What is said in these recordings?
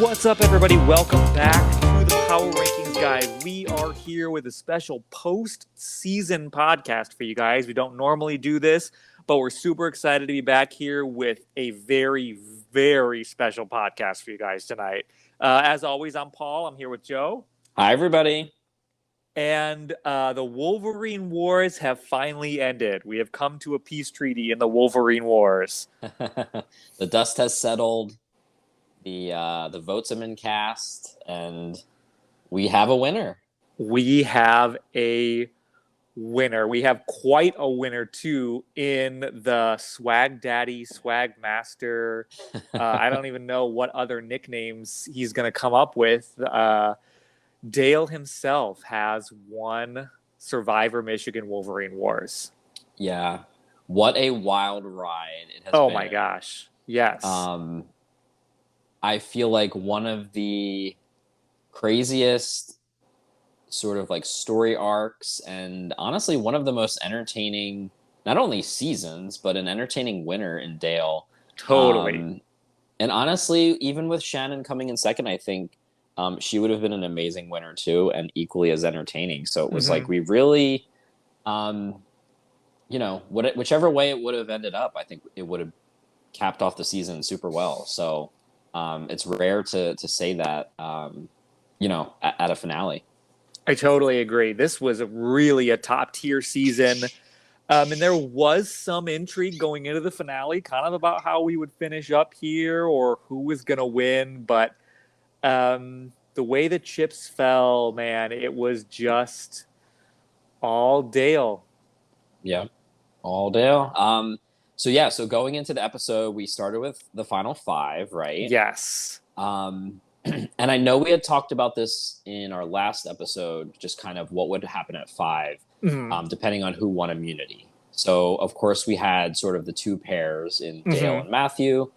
What's up, everybody? Welcome back to the Power Rankings Guide. We are here with a special post-season podcast for you guys. We don't normally do this, but we're super excited to be back here with a very, very special podcast for you guys tonight. As always, I'm Paul. I'm here with Joe. Hi, everybody. And the Wolverine Wars have finally ended. We have come to a peace treaty in the Wolverine Wars. The dust has settled. The votes have been cast, and we have a winner. We have a winner. We have quite a winner, too, in the Swag Daddy, Swag Master. I don't even know what other nicknames he's going to come up with. Dale himself has won Survivor Michigan Wolverine Wars. Yeah. What a wild ride it has been. Oh, my gosh. Yes. I feel like one of the craziest sort of like story arcs and honestly one of the most entertaining, not only seasons, but an entertaining winner in Dale. Totally. And honestly, even with Shannon coming in second, I think she would have been an amazing winner too and equally as entertaining. So it was like we really, whichever way it would have ended up, I think it would have capped off the season super well. So it's rare to say that, at a finale. I totally agree. This was really a top tier season. And there was some intrigue going into the finale, kind of about how we would finish up here or who was going to win. But the way the chips fell, man, it was just all Dale. Yeah, all Dale. So going into the episode, we started with the final five, right? Yes. And I know we had talked about this in our last episode, just kind of what would happen at five, depending on who won immunity. So, of course, we had sort of the two pairs in Dale and Matthew,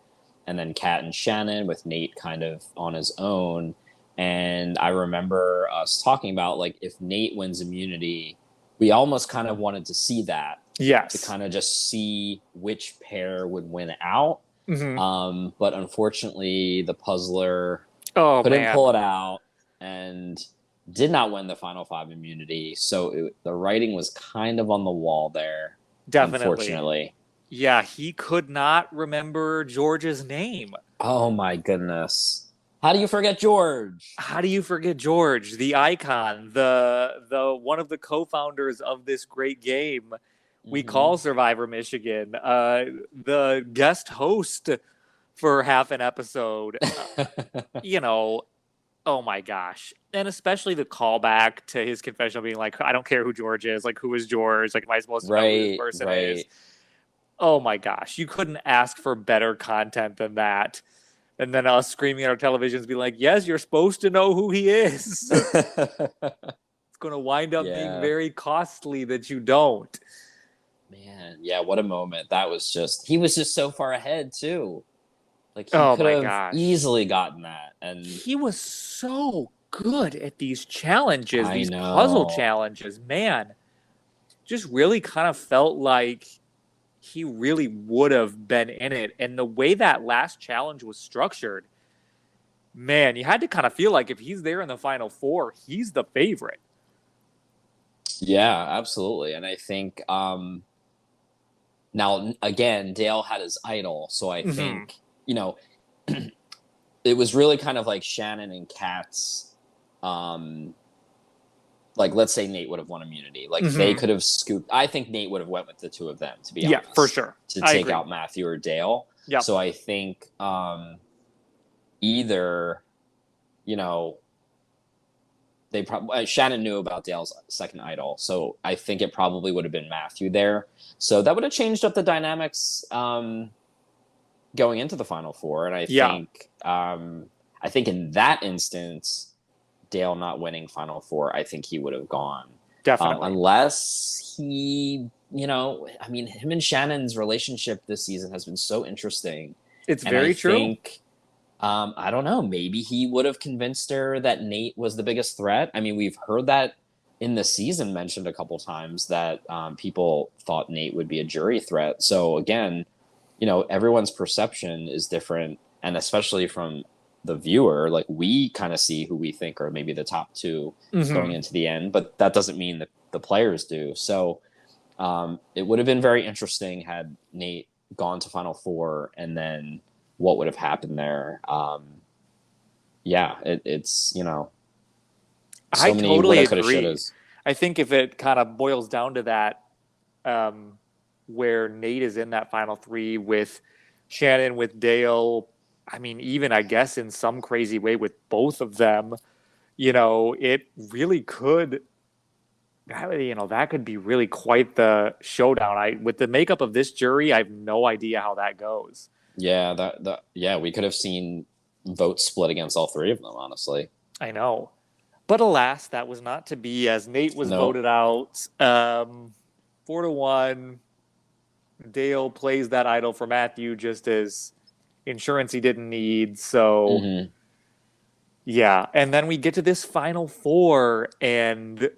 and then Kat and Shannon with Nate kind of on his own. And I remember us talking about, like, if Nate wins immunity, we almost kind of wanted to see that. Yes. To kind of just see which pair would win out. But unfortunately, the puzzler couldn't pull it out and did not win the final five immunity. So the writing was kind of on the wall there. Definitely. Unfortunately. Yeah, he could not remember George's name. Oh, my goodness. How do you forget George? How do you forget George, the icon, the one of the co-founders of this great game we call Survivor Michigan, the guest host for half an episode, oh my gosh. And especially the callback to his confessional being like, I don't care who George is. Like, who is George? Like, am I supposed to know who this person is? Oh my gosh. You couldn't ask for better content than that. And then us screaming at our televisions being like, yes, you're supposed to know who he is. It's going to wind up being very costly that you don't. Man, yeah, what a moment. He was just so far ahead too. Like he could have easily gotten that. And he was so good at these challenges, puzzle challenges, man. Just really kind of felt like he really would have been in it. And the way that last challenge was structured, man, you had to kind of feel like if he's there in the final four, he's the favorite. Yeah, absolutely. And I think now, again, Dale had his idol, so I think, it was really kind of like Shannon and Kat's, like, let's say Nate would have won immunity. Like, they could have scooped. I think Nate would have went with the two of them, to be honest. Yeah, for sure. To take out Matthew or Dale. Yep. So I think either, they probably Shannon knew about Dale's second idol, so I think it probably would have been Matthew there. So that would have changed up the dynamics going into the final four, and I think in that instance, Dale not winning final four, I think he would have gone definitely, unless he, him and Shannon's relationship this season has been so interesting. It's very true. Think, I don't know. Maybe he would have convinced her that Nate was the biggest threat. I mean, we've heard that in the season mentioned a couple times that people thought Nate would be a jury threat. So again, everyone's perception is different, and especially from the viewer. Like, we kind of see who we think are maybe the top two going into the end, but that doesn't mean that the players do. So it would have been very interesting had Nate gone to Final Four, and then what would have happened there. It's, you know, so I totally agree. I think if it kind of boils down to that, where Nate is in that final three with Shannon, with Dale, I mean, even I guess in some crazy way with both of them, you know, it really could, you know, that could be really quite the showdown. With the makeup of this jury, I have no idea how that goes. Yeah, we could have seen votes split against all three of them, honestly. I know. But alas, that was not to be, as Nate was voted out 4-1. Dale plays that idol for Matthew just as insurance he didn't need. So, yeah. And then we get to this Final Four, and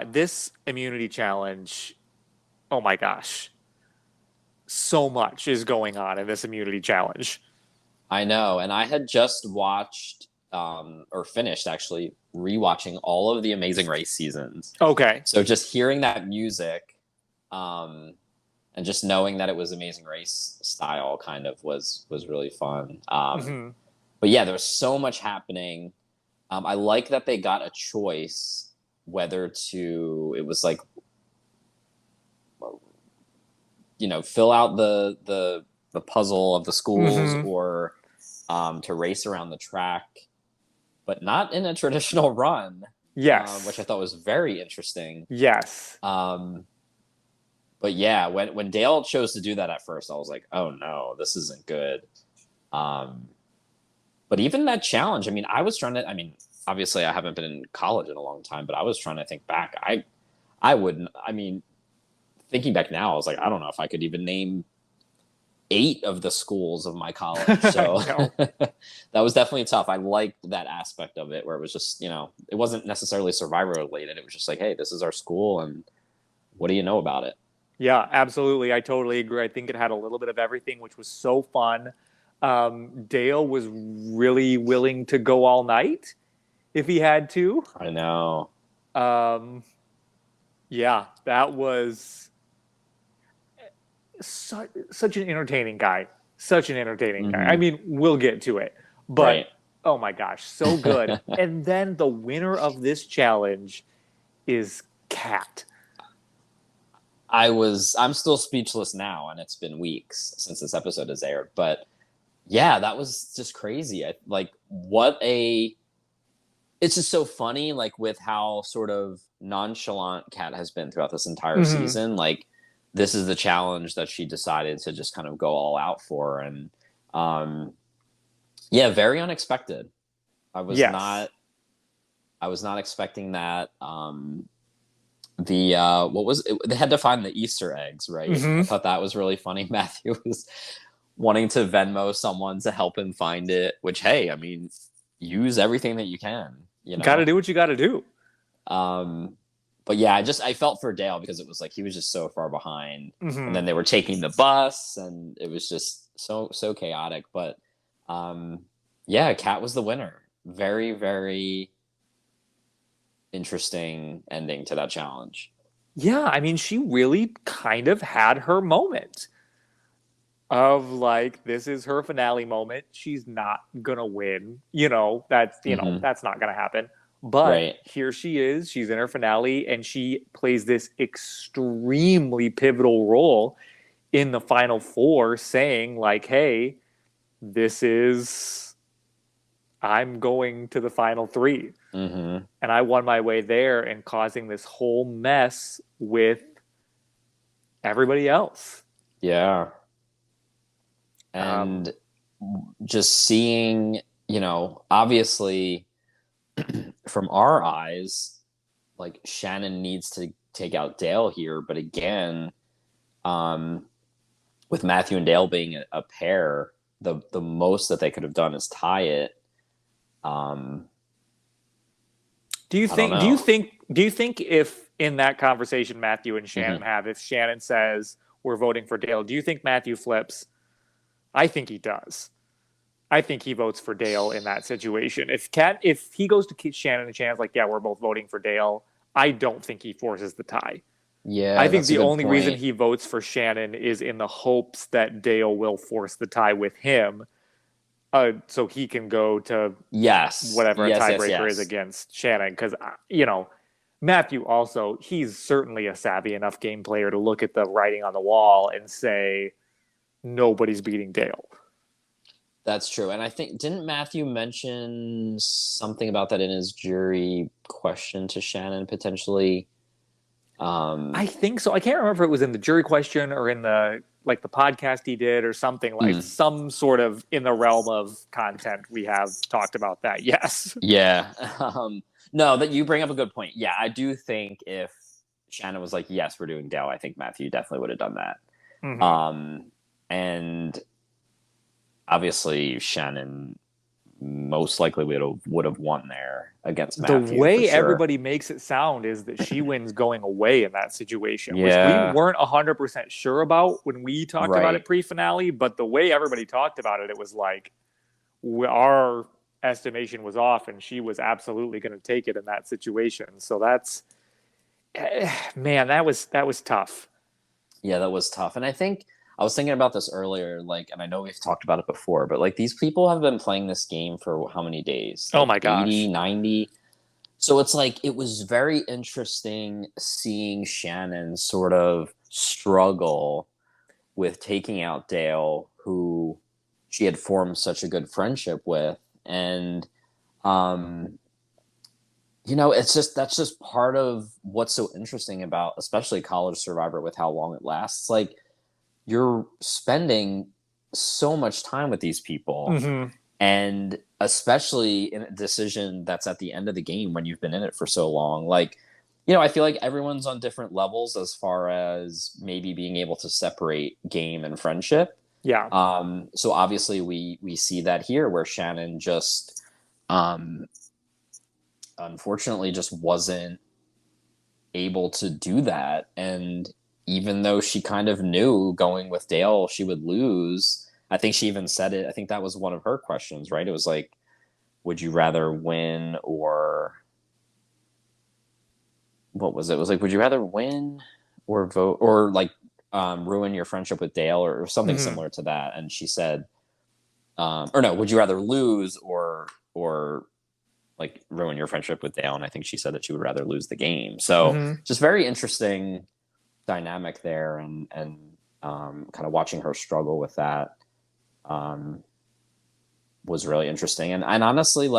this immunity challenge, oh my gosh. So much is going on in this immunity challenge. I know. And I had just watched, or finished actually, rewatching all of the Amazing Race seasons. Okay. So just hearing that music, and just knowing that it was Amazing Race style kind of was really fun. But yeah, there's so much happening. I like that they got a choice whether to, it was like, you know, fill out the puzzle of the schools or to race around the track, but not in a traditional run. Yes. Which I thought was very interesting. Yes. But yeah, when Dale chose to do that at first, I was like, oh no, this isn't good. But even that challenge, I mean, obviously I haven't been in college in a long time, but I was trying to think back. I wouldn't, I mean, thinking back now, I was like, I don't know if I could even name 8 of the schools of my college. So that was definitely tough. I liked that aspect of it where it was just, you know, it wasn't necessarily Survivor related. It was just like, hey, this is our school and what do you know about it? Yeah, absolutely. I totally agree. I think it had a little bit of everything, which was so fun. Dale was really willing to go all night if he had to. I know. Yeah, that was such an entertaining guy. Such an entertaining guy. I mean, we'll get to it. But, oh my gosh, so good. And then the winner of this challenge is Kat. I'm still speechless now, and it's been weeks since this episode has aired. But yeah, that was just crazy. It's just so funny, like with how sort of nonchalant Kat has been throughout this entire season. Like, this is the challenge that she decided to just kind of go all out for. And very unexpected. I was not expecting that. They had to find the Easter eggs, right? I thought that was really funny. Matthew was wanting to Venmo someone to help him find it, which, hey, I mean, use everything that you can, you know, gotta do what you gotta do. But yeah, I felt for Dale because it was like he was just so far behind, and then they were taking the bus, and it was just so chaotic. But Kat was the winner. Very, very interesting ending to that challenge. Yeah, I mean, she really kind of had her moment of like, this is her finale moment. She's not gonna win. You know, that's that's not gonna happen. But here she is. She's in her finale, and she plays this extremely pivotal role in the Final Four, saying like, hey, I'm going to the Final 3. And I won my way there, and causing this whole mess with everybody else. Yeah. And just seeing, you know, obviously from our eyes, like, Shannon needs to take out Dale here. But again, with Matthew and Dale being a pair, the most that they could have done is tie it. Do you think if in that conversation Matthew and Shannon have, if Shannon says we're voting for Dale, do you think Matthew flips? I think he does. I think he votes for Dale in that situation. If he goes to Shannon and Shannon's like, yeah, we're both voting for Dale, I don't think he forces the tie. Yeah, I think the only point. reason he votes for Shannon is in the hopes that Dale will force the tie with him, so he can go to whatever a tiebreaker is against Shannon. Because Matthew also, he's certainly a savvy enough game player to look at the writing on the wall and say nobody's beating Dale. That's true. And I think, didn't Matthew mention something about that in his jury question to Shannon potentially? I think so. I can't remember if it was in the jury question or in the podcast he did or something, like some sort of in the realm of content we have talked about that. Yes. Yeah. No, that you bring up a good point. Yeah, I do think if Shannon was like, yes, we're doing Dale, I think Matthew definitely would have done that. Mm-hmm. And obviously Shannon most likely would have won there against Matthew. The way everybody makes it sound is that she wins going away in that situation, which we weren't 100% sure about when we talked about it pre-finale, but the way everybody talked about it, it was like our estimation was off and she was absolutely going to take it in that situation. So that's, man, that was tough. Yeah, that was tough. And I think I was thinking about this earlier, and I know we've talked about it before, but these people have been playing this game for how many days? Oh my gosh. 80, 90. So it's it was very interesting seeing Shannon sort of struggle with taking out Dale, who she had formed such a good friendship with. And, that's just part of what's so interesting about, especially College Survivor, with how long it lasts. You're spending so much time with these people, mm-hmm. and especially in a decision that's at the end of the game when you've been in it for so long. I feel like everyone's on different levels as far as maybe being able to separate game and friendship. Yeah. So obviously we see that here where Shannon just, unfortunately just wasn't able to do that. And even though she kind of knew going with Dale she would lose, I think she even said it. I think that was one of her questions, right? It was would you rather win or what was it? It was would you rather win or vote or ruin your friendship with Dale or something mm-hmm. similar to that? And she said, or no, would you rather lose or ruin your friendship with Dale? And I think she said that she would rather lose the game. So mm-hmm. just very interesting dynamic there, and kind of watching her struggle with that was really interesting. And honestly,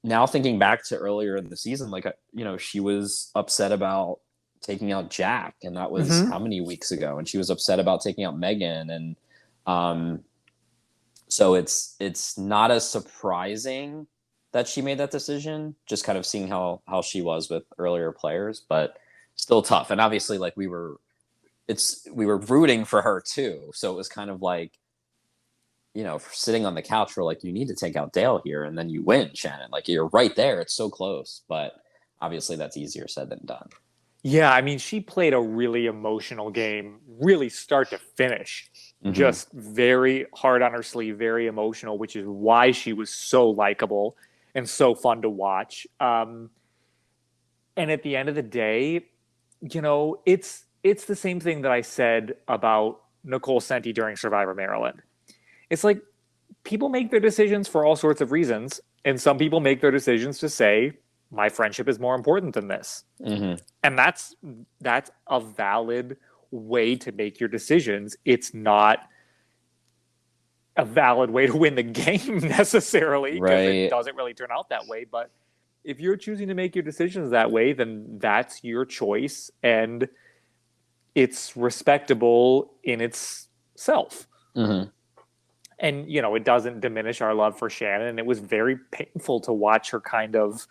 now thinking back to earlier in the season, she was upset about taking out Jack, and that was mm-hmm. how many weeks ago, and she was upset about taking out Megan, and so it's not as surprising that she made that decision, just kind of seeing how she was with earlier players, but still tough. And obviously we were rooting for her too. So it was kind of sitting on the couch, we're you need to take out Dale here. And then you win, Shannon. You're right there. It's so close, but obviously that's easier said than done. Yeah. I mean, she played a really emotional game, really start to finish, mm-hmm. just very hard on her sleeve, very emotional, which is why she was so likable and so fun to watch. And at the end of the day, it's the same thing that I said about Nicole Senti during Survivor Maryland. It's people make their decisions for all sorts of reasons, and some people make their decisions to say, my friendship is more important than this. Mm-hmm. And that's a valid way to make your decisions. It's not a valid way to win the game necessarily, because it doesn't really turn out that way. But if you're choosing to make your decisions that way, then that's your choice, and it's respectable in itself. Mm-hmm. And, it doesn't diminish our love for Shannon. It was very painful to watch her kind of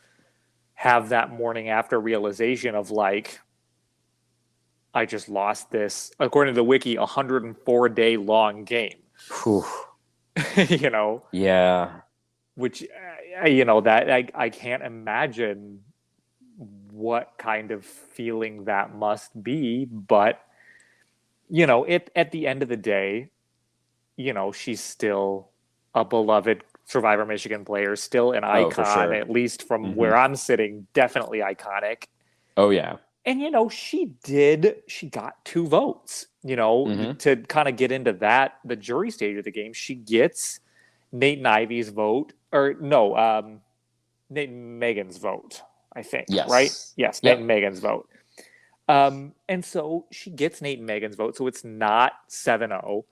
have that morning after realization of I just lost this, according to the wiki, 104-day long game. Whew. Yeah. Which, that I can't imagine what kind of feeling that must be. But, at the end of the day, she's still a beloved Survivor Michigan player, still an icon, for sure. at least from where I'm sitting, definitely iconic. Oh, yeah. And, she got 2 votes, to kind of get into the jury stage of the game. She gets Nate and Ivy's vote, or no, Nate and Megan's vote, I think, right? Yes, Nate and Megan's vote. And so she gets Nate and Megan's vote, so it's not 7-0.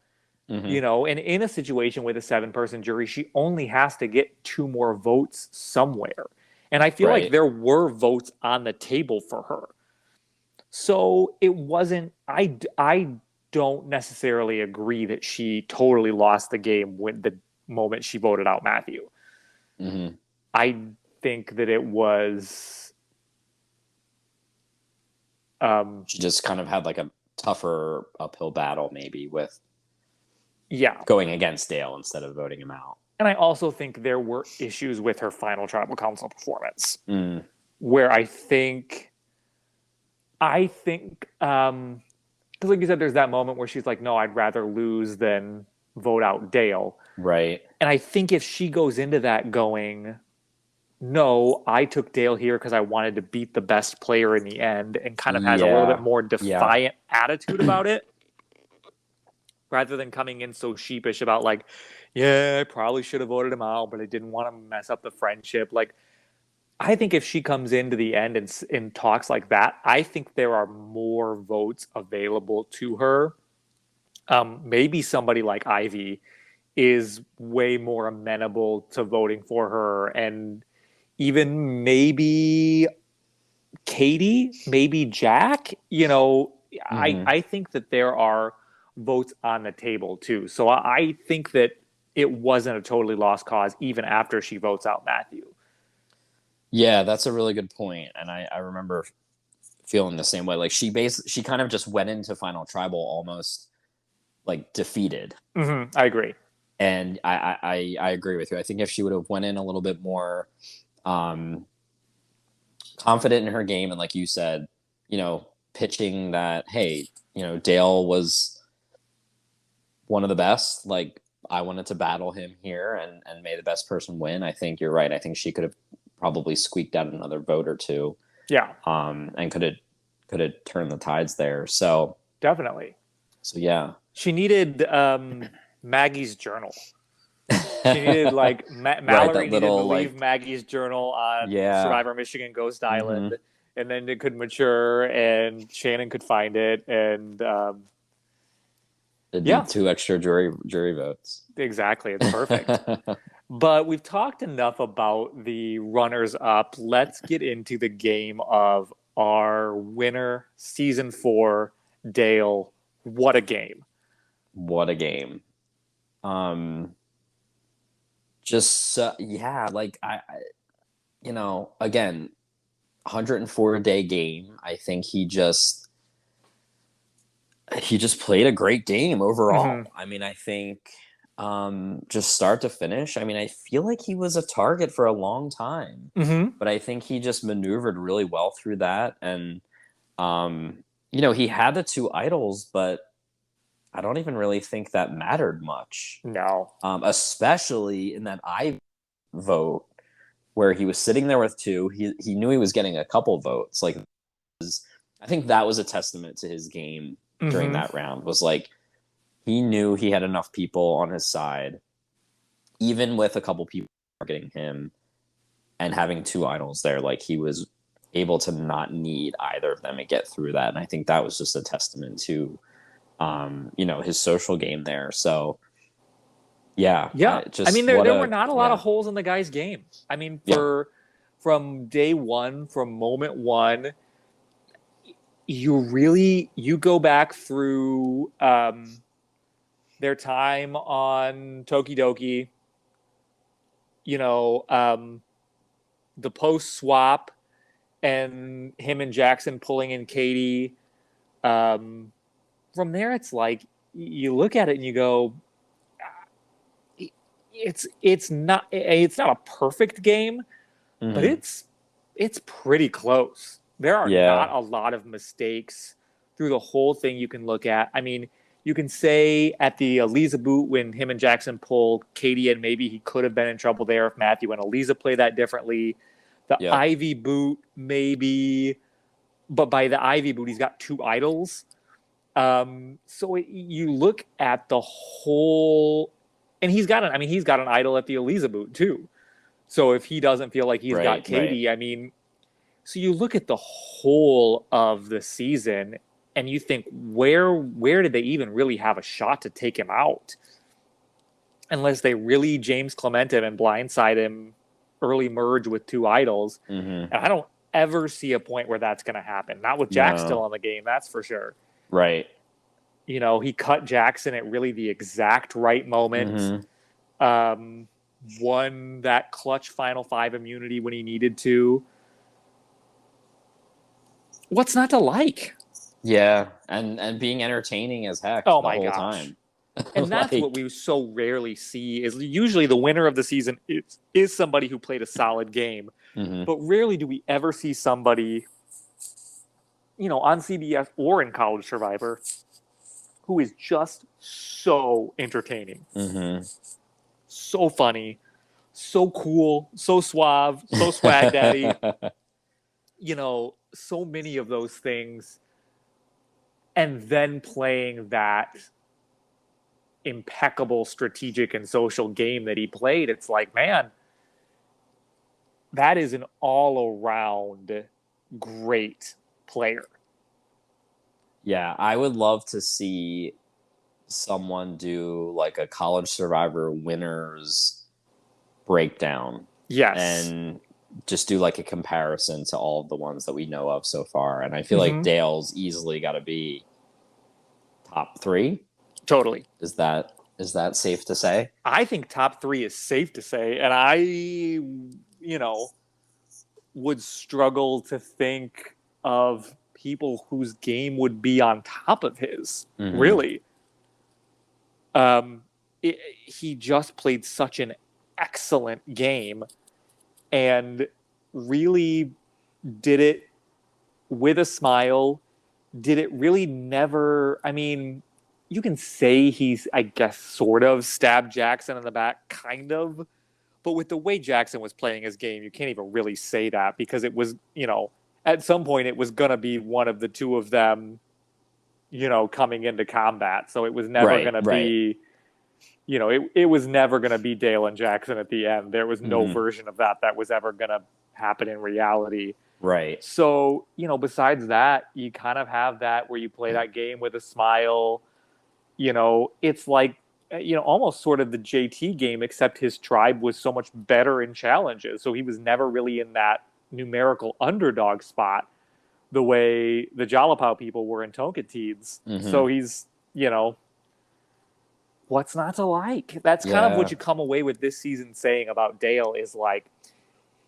And in a situation with a 7-person jury, she only has to get 2 more votes somewhere. And I feel like there were votes on the table for her. So it wasn't, I don't necessarily agree that she totally lost the game when the moment she voted out Matthew. I think that it was... she just kind of had like a tougher uphill battle maybe with Yeah. Going against Dale instead of voting him out. And I also think there were issues with her final tribal council performance. Where I think, because like you said, there's that moment where she's like, no, I'd rather lose than vote out Dale. Right. And I think if she goes into that going, no, I took Dale here because I wanted to beat the best player in the end, and kind of has a little bit more defiant attitude about it, rather than coming in so sheepish about like, yeah, I probably should have voted him out, but I didn't want to mess up the friendship. Like, I think if she comes into the end and talks like that, I think there are more votes available to her. Maybe somebody like Ivy is way more amenable to voting for her, and even maybe Katie, maybe Jack. I think that there are votes on the table too. So I think that it wasn't a totally lost cause even after she votes out Matthew. Yeah, that's a really good point. And I remember feeling the same way. Like she kind of just went into Final Tribal almost like defeated. I agree. And I agree with you. I think if she would have went in a little bit more confident in her game, and like you said, pitching that, hey, Dale was one of the best. Like, I wanted to battle him here and may the best person win. I think you're right. I think she could have probably squeaked out another vote or two. Yeah. And could have turned the tides there. So definitely. So yeah. She needed Maggie's journal. She needed like Mallory needed to leave Maggie's journal on Survivor Michigan Ghost Island, and then it could mature, and Shannon could find it, and it'd be 2 extra jury votes. Exactly, it's perfect. But we've talked enough about the runners up. Let's get into the game of our winner, season 4, Dale. What a game! What a game! Like I again, 104-day game. I think he just played a great game overall. I mean, I think just start to finish. I mean, I feel like he was a target for a long time, but I think he just maneuvered really well through that. And he had the 2 idols, but I don't even really think that mattered much. No. Especially in that I vote where he was sitting there with 2. He knew he was getting a couple votes. Like, I think that was a testament to his game during that round, was like, he knew he had enough people on his side, even with a couple people targeting him and having 2 idols there. Like, he was able to not need either of them to get through that. And I think that was just a testament to his social game there. So yeah. I mean, there were not a lot of holes in the guy's game. I mean, from day one, from moment one, you go back through their time on Tokidoki, the post swap, and him and Jackson pulling in Katie. From there, it's like you look at it and you go, it's not a perfect game, but it's pretty close. There are not a lot of mistakes through the whole thing you can look at. I mean, You can say at the Eliza boot when him and Jackson pulled Katie in, maybe he could have been in trouble there if Matthew and Eliza play that differently. The Ivy boot, maybe, but by the Ivy boot, he's got 2 idols. So you look at the whole, and he's got an idol at the Eliza boot too. So if he doesn't feel like he's got Katie, I mean, so you look at the whole of the season and you think, where did they even really have a shot to take him out? Unless they really James Clement him and blindside him early merge with 2 idols. And I don't ever see a point where that's going to happen. Not with Jack still on the game, that's for sure. Right. You know, he cut Jackson at really the exact right moment. Won that clutch Final 5 immunity when he needed to. What's not to like? Yeah, and being entertaining as heck the whole time. And that's what we so rarely see is usually the winner of the season is somebody who played a solid game. But rarely do we ever see somebody, you know, on CBS or in College Survivor who is just so entertaining. So funny, so cool, so suave, so swag daddy. You know, so many of those things. And then playing that impeccable strategic and social game that he played, it's like, man, that is an all-around great player. Yeah, I would love to see someone do like a College Survivor winners breakdown. Yes. And just do like a comparison to all of the ones that we know of so far. And I feel like Dale's easily got to be top 3. Totally. Is that safe to say? I think top 3 is safe to say. And I, you know, would struggle to think of people whose game would be on top of his, really. He just played such an excellent game and really did it with a smile. Did it really never, I mean, you can say he's, I guess, sort of stabbed Jackson in the back, kind of. But with the way Jackson was playing his game, you can't even really say that because it was, you know, at some point it was going to be one of the 2 of them, you know, coming into combat. So it was never going to be, you know, it was never going to be Dale and Jackson at the end. There was no version of that was ever going to happen in reality. Right. So, you know, besides that, you kind of have that where you play that game with a smile. You know, it's like, you know, almost sort of the JT game, except his tribe was so much better in challenges. So he was never really in that numerical underdog spot the way the Jalapao people were in Tonkatids. So he's, you know, what's not to like? That's kind of what you come away with this season saying about Dale is like,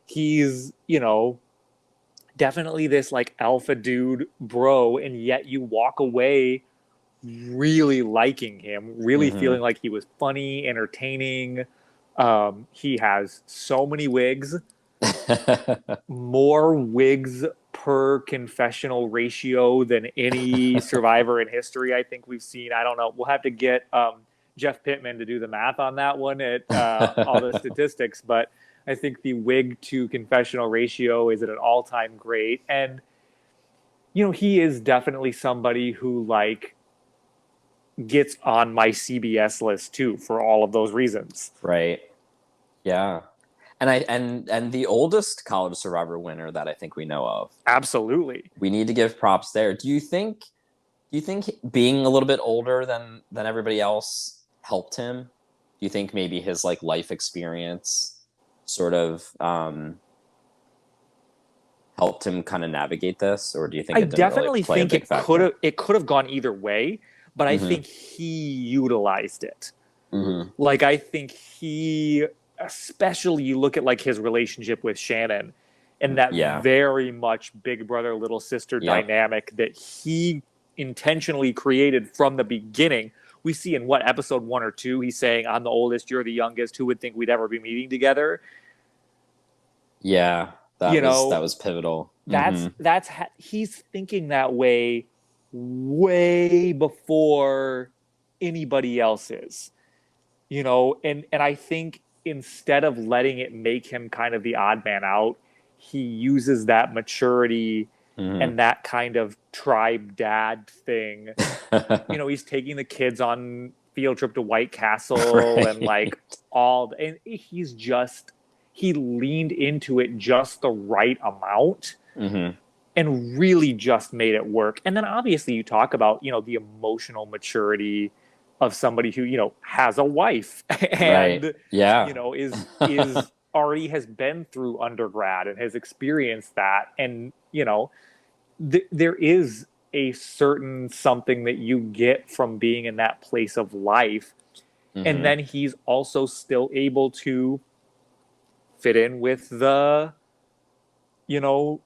he's, you know, definitely this like alpha dude bro, and yet you walk away really liking him, really feeling like he was funny, entertaining. He has so many wigs, more wigs per confessional ratio than any survivor in history I think we've seen. I don't know. We'll have to get Jeff Pittman to do the math on that one at all the statistics, but I think the wig to confessional ratio is at an all-time great. And, you know, he is definitely somebody who, like, gets on my CBS list, too, for all of those reasons. Right. Yeah. And the oldest College Survivor winner that I think we know of. Absolutely. We need to give props there. Do you think being a little bit older than everybody else helped him? Do you think maybe his, like, life experience sort of helped him kind of navigate this, or do you think I definitely think it could have gone either way, but I think he utilized it. Like I think he, especially you look at like his relationship with Shannon and that very much big brother little sister dynamic that he intentionally created from the beginning. We see in what episode 1 or 2 he's saying, "I'm the oldest, you're the youngest. Who would think we'd ever be meeting together?" Yeah, that was pivotal. He's thinking that way before anybody else is, you know, and I think instead of letting it make him kind of the odd man out, he uses that maturity and that kind of tribe dad thing. You know, he's taking the kids on field trip to White Castle and like and he leaned into it just the right amount and really just made it work. And then obviously you talk about, you know, the emotional maturity of somebody who, you know, has a wife and, you know, is already has been through undergrad and has experienced that. And, you know, there is a certain something that you get from being in that place of life. And then he's also still able to fit in with the, you know,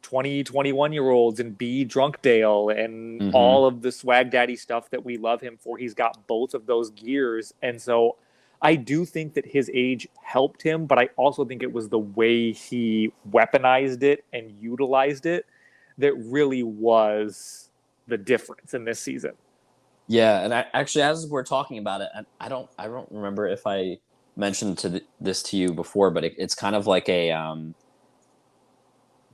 20, 21-year-olds and be drunk Dale and all of the swag daddy stuff that we love him for. He's got both of those gears. And so I do think that his age helped him, but I also think it was the way he weaponized it and utilized it that really was the difference in this season. Yeah, and actually, as we're talking about it, I don't remember if I mentioned this to you before, but it's kind of like a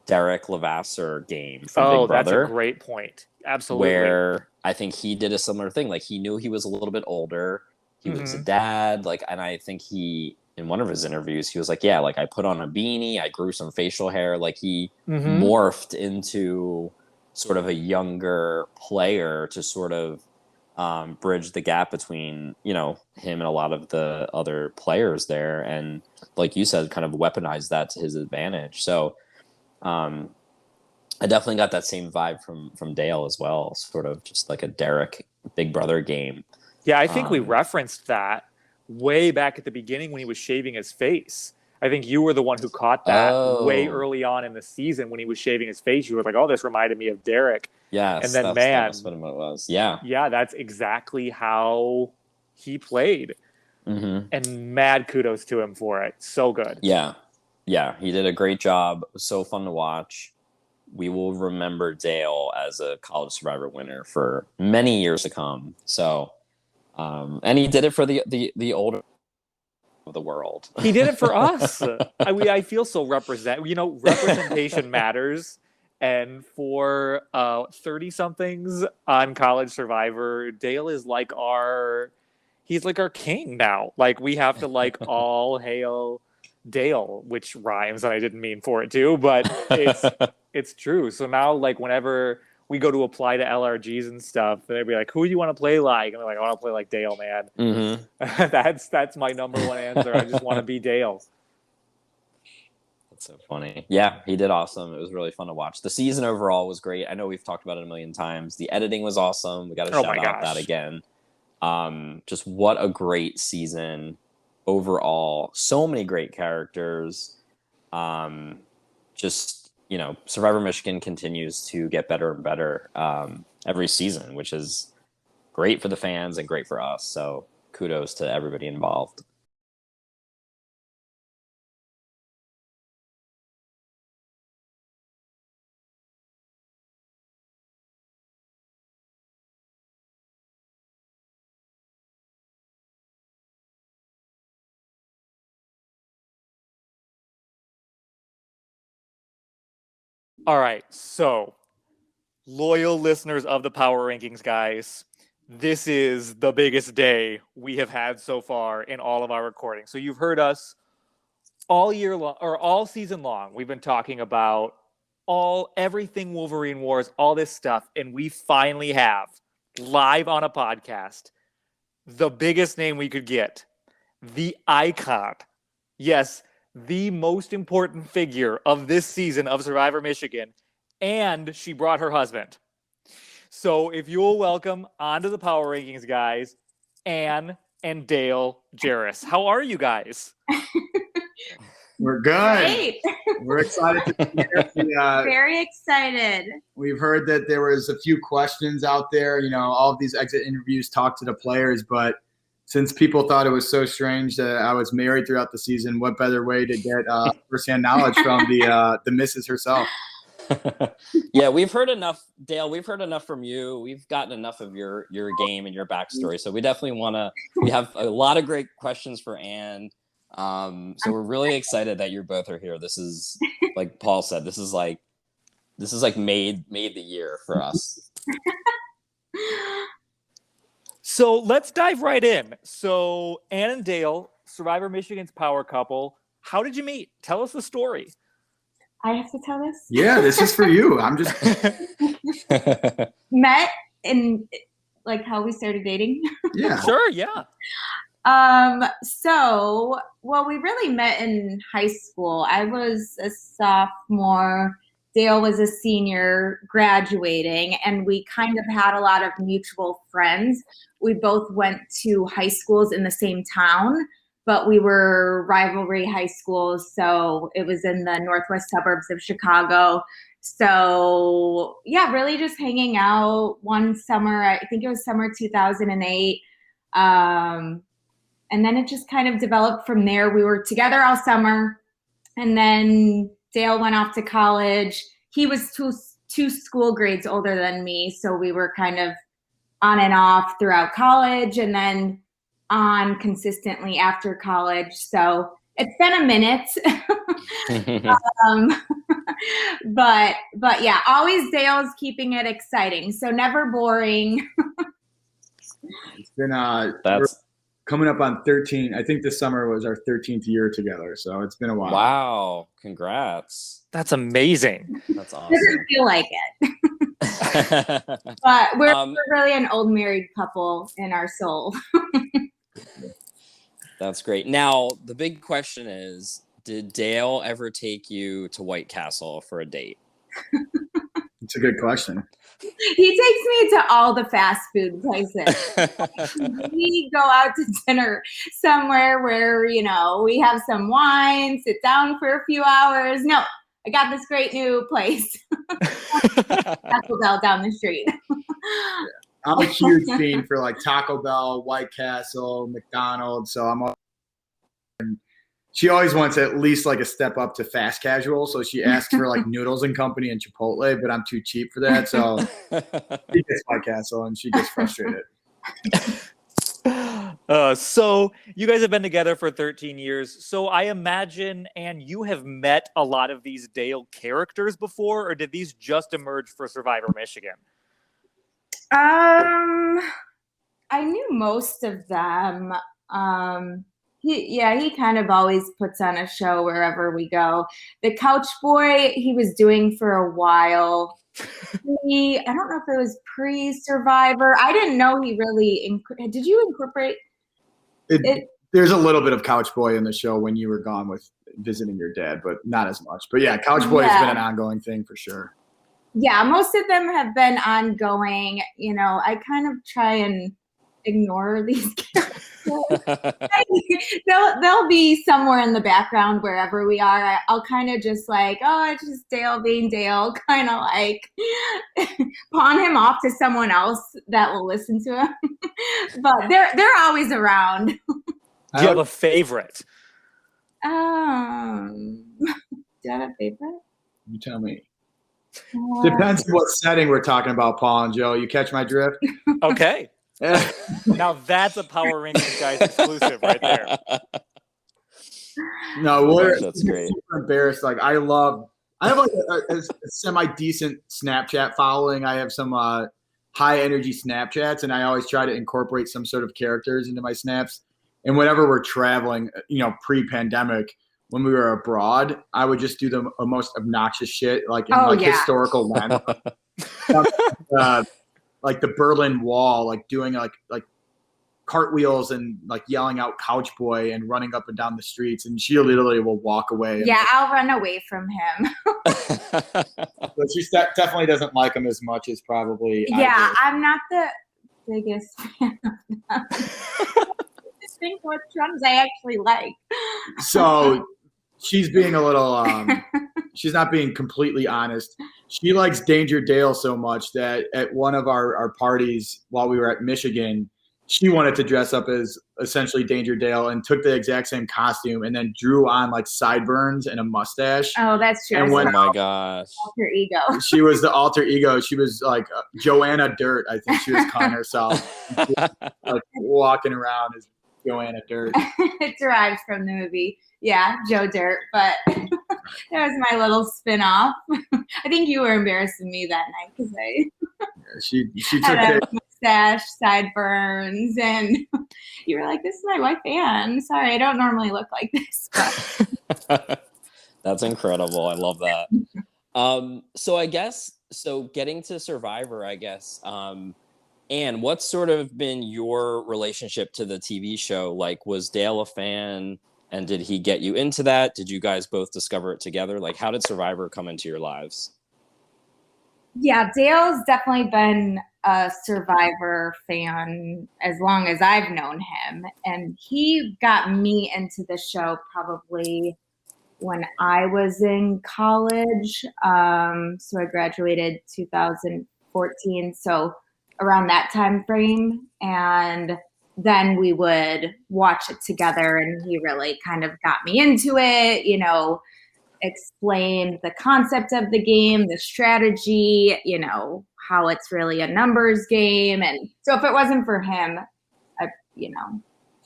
Derek Levasseur game from Big Brother. That's a great point. Absolutely. Where I think he did a similar thing. Like, he knew he was a little bit older. He was a dad. Like, and I think in one of his interviews, he was like, yeah, like I put on a beanie, I grew some facial hair. Like, he morphed into sort of a younger player to sort of bridge the gap between, you know, him and a lot of the other players there. And like you said, kind of weaponize that to his advantage. So I definitely got that same vibe from Dale as well. Sort of just like a Derek Big Brother game. Yeah, I think we referenced that way back at the beginning when he was shaving his face. I think you were the one who caught that way early on in the season when he was shaving his face. You were like, oh, this reminded me of Derek. Yeah. And then, that's what it was. Yeah. Yeah, that's exactly how he played. And mad kudos to him for it. So good. Yeah. Yeah, he did a great job. It was so fun to watch. We will remember Dale as a College Survivor winner for many years to come. So, and he did it for the older of the world. He did it for us. I feel so representation matters. And for 30-somethings on College Survivor, Dale is like he's like our king now. Like, we have to like all hail Dale, which rhymes, and I didn't mean for it to, but it's true. So now, like, whenever we go to apply to LRGs and stuff, they'd be like, who do you want to play like? And they're like, I want to play like Dale, man. That's my number one answer. I just want to be Dale. That's so funny. Yeah, he did awesome. It was really fun to watch. The season overall was great. I know we've talked about it a million times. The editing was awesome. We got to shout out that again. Just what a great season overall. So many great characters. Just, you know, Survivor Michigan continues to get better and better every season, which is great for the fans and great for us. So kudos to everybody involved. All right, so loyal listeners of the Power Rankings, guys, this is the biggest day we have had so far in all of our recordings. So you've heard us all year long, or all season long. We've been talking about everything Wolverine Wars, all this stuff, and we finally have live on a podcast the biggest name we could get, the icon. Yes, the most important figure of this season of Survivor Michigan, and she brought her husband. So if you'll welcome onto the Power Rankings, guys, Ann and Dale Jarris. How are you guys? We're good. Great. We're excited to be here. Very excited. We've heard that there was a few questions out there. You know, all of these exit interviews talk to the players, but since people thought it was so strange that I was married throughout the season, what better way to get firsthand knowledge from the missus herself? Yeah, we've heard enough, Dale. We've heard enough from you. We've gotten enough of your game and your backstory. So we definitely want to. We have a lot of great questions for Anne. So we're really excited that you both are here. This is, like Paul said, this is like made the year for us. So let's dive right in. So Anne and Dale, Survivor Michigan's power couple. How did you meet? Tell us the story. I have to tell this? Yeah, this is for you. I'm just met in like how we started dating. Yeah. Sure, yeah. So, well, we really met in high school. I was a sophomore. Dale was a senior graduating, and we kind of had a lot of mutual friends. We both went to high schools in the same town, but we were rivalry high schools. So it was in the northwest suburbs of Chicago. So yeah, really just hanging out one summer. I think it was summer 2008. And then it just kind of developed from there. We were together all summer, and then Dale went off to college. He was two school grades older than me, so we were kind of on and off throughout college, and then on consistently after college. So it's been a minute. But yeah, always Dale's keeping it exciting, so never boring. It's been we're coming up on 13. I think this summer was our 13th year together, so it's been a while. Wow, congrats. That's amazing. That's awesome. Doesn't feel like it. But we're really an old married couple in our soul. That's great. Now, the big question is, did Dale ever take you to White Castle for a date? It's a good question. He takes me to all the fast food places. We go out to dinner somewhere where, we have some wine, sit down for a few hours. No, I got this great new place. Taco Bell down the street. I'm a huge fiend for like Taco Bell, White Castle, McDonald's. So and she always wants at least like a step up to fast casual. So she asks for like Noodles and Company and Chipotle, but I'm too cheap for that. So she gets White Castle and she gets frustrated. So you guys have been together for 13 years. So I imagine, and you have met a lot of these Dale characters before, or did these just emerge for Survivor Michigan? I knew most of them. He kind of always puts on a show wherever we go. The Couch Boy, he was doing for a while. I don't know if it was pre-Survivor. I didn't know he really did you incorporate it? There's a little bit of Couch Boy in the show when you were gone with visiting your dad, but not as much. But yeah, Couch Boy has been an ongoing thing for sure. Yeah, most of them have been ongoing. I kind of try and ignore these characters. They'll be somewhere in the background wherever we are. I'll kind of just like, oh, it's just Dale being Dale, kind of like pawn him off to someone else that will listen to him. But they're always around. Do you have a favorite? Do I have a favorite? You tell me. Depends on what setting we're talking about, Paul and Joe. You catch my drift? Okay. Now that's a Power Rankings guys exclusive right there. No, that's great. Super embarrassed. Like I have like a semi decent Snapchat following. I have some high energy Snapchats, and I always try to incorporate some sort of characters into my snaps. And whenever we're traveling, pre-pandemic, when we were abroad, I would just do the most obnoxious shit, like in historical landmarks. Like the Berlin Wall, like doing like cartwheels and like yelling out Couch Boy and running up and down the streets, and she literally will walk away. Yeah, I'll run away from him. But she definitely doesn't like him as much as probably. Yeah, I'm not the biggest fan of them. I think what drums I actually like. So she's being a little she's not being completely honest. She likes Danger Dale so much that at one of our parties while we were at Michigan, she wanted to dress up as essentially Danger Dale and took the exact same costume and then drew on like sideburns and a mustache. Oh, that's true. And oh my gosh. Alter ego. She was the alter ego. She was like Joanna Dirt, I think she was calling herself. She was, like walking around as Joanna Dirt. It derives from the movie. Yeah, Joe Dirt. But that was my little spin-off. I think you were embarrassing me that night because She took had it. a mustache, sideburns, and you were like, "This is my wife, Anne. Sorry, I don't normally look like this." But That's incredible. I love that. So I guess, getting to Survivor, I guess, Anne, what's sort of been your relationship to the TV show? Like, was Dale a fan, and did he get you into that? Did you guys both discover it together? Like, how did Survivor come into your lives? yeah, Dale's definitely been a Survivor fan as long as I've known him. And he got me into the show probably when I was in college. So I graduated 2014. So around that time frame. And then we would watch it together, and he really kind of got me into it, explained the concept of the game, the strategy, how it's really a numbers game. And so if it wasn't for him, She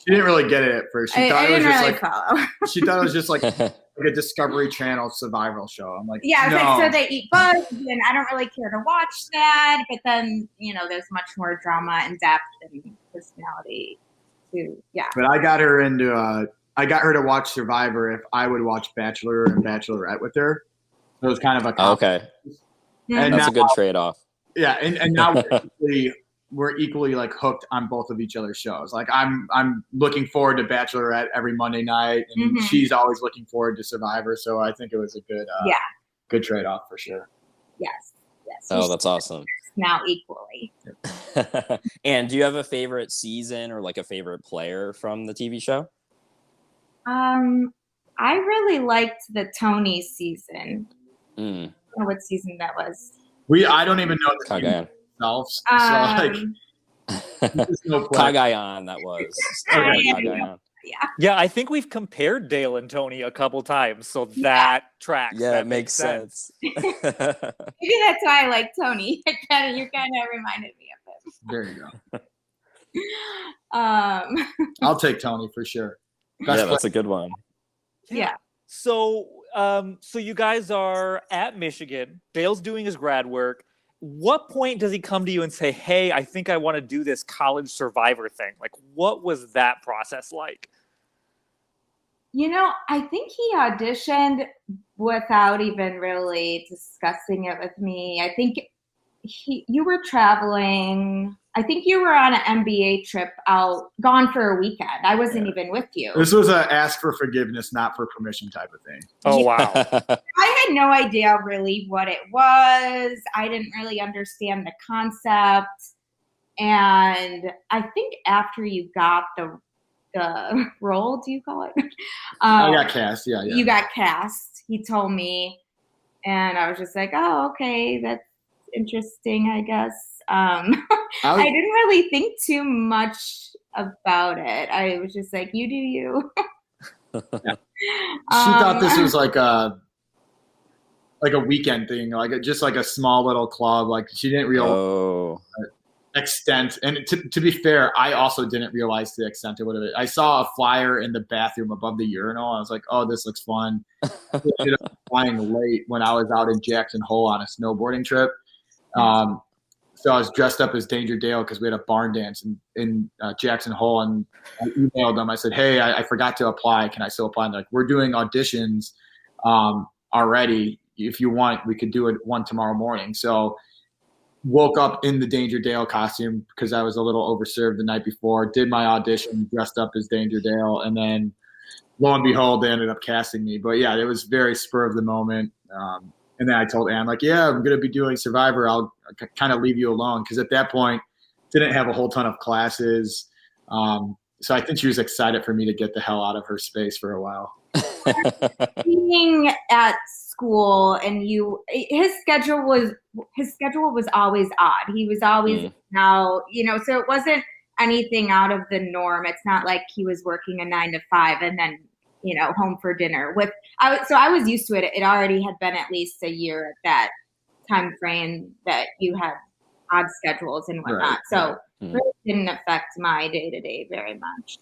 didn't really get it at first. She thought it was just follow. She thought it was just like a Discovery Channel survival show. I'm like, Yeah, it's no. like, so they eat bugs, and I don't really care to watch that. But then, there's much more drama and depth and personality too. Yeah. But I got her to watch Survivor if I would watch Bachelor and Bachelorette with her. So it was kind of a Okay. And That's now, a good trade-off. Yeah, and now we're equally like hooked on both of each other's shows. Like I'm looking forward to Bachelorette every Monday night, and she's always looking forward to Survivor. So I think it was a good trade-off for sure. Yes. Oh, that's awesome. Now equally. And do you have a favorite season or like a favorite player from the TV show? I really liked the Tony season. I don't know what season that was. I don't even know the team themselves. So Cagayan, that was. Cagayan. Yeah, I think we've compared Dale and Tony a couple times, so that tracks. Yeah, that it makes sense. Maybe that's why I like Tony. You kind of reminded me of him. There you go. I'll take Tony for sure. That's a good one. Yeah. So you guys are at Michigan. Dale's doing his grad work. What point does he come to you and say, "Hey, I think I want to do this college Survivor thing"? Like, what was that process like? I think he auditioned without even really discussing it with me. I think you were traveling. I think you were on an MBA trip gone for a weekend. I wasn't even with you. This was a ask for forgiveness, not for permission type of thing. Oh, wow. I had no idea really what it was. I didn't really understand the concept. And I think after you got the role, do you call it? I got cast, yeah. You got cast, he told me. And I was just like, oh, okay, that's interesting, I guess. I didn't really think too much about it. I was just like, you do you. Yeah. She thought this was like a weekend thing, just like a small little club. Like she didn't realize extent. And to be fair, I also didn't realize the extent of it. I saw a flyer in the bathroom above the urinal. I was like, oh, this looks fun. I ended up flying late when I was out in Jackson Hole on a snowboarding trip. So I was dressed up as Danger Dale because we had a barn dance in Jackson Hole, and I emailed them. I said, "Hey, I forgot to apply. Can I still apply?" And they're like, "We're doing auditions already. If you want, we could do one tomorrow morning." So woke up in the Danger Dale costume because I was a little overserved the night before. Did my audition, dressed up as Danger Dale, and then lo and behold, they ended up casting me. But yeah, it was very spur of the moment. And then I told Anne, like, yeah, I'm going to be doing Survivor. I'll kind of leave you alone. Because at that point, didn't have a whole ton of classes. So I think she was excited for me to get the hell out of her space for a while. Being at school and his schedule was always odd. He was always out, so it wasn't anything out of the norm. It's not like he was working a 9 to 5 and then, home for dinner. So I was used to it. It already had been at least a year at that time frame that you had odd schedules and whatnot. Right. So it really didn't affect my day-to-day very much.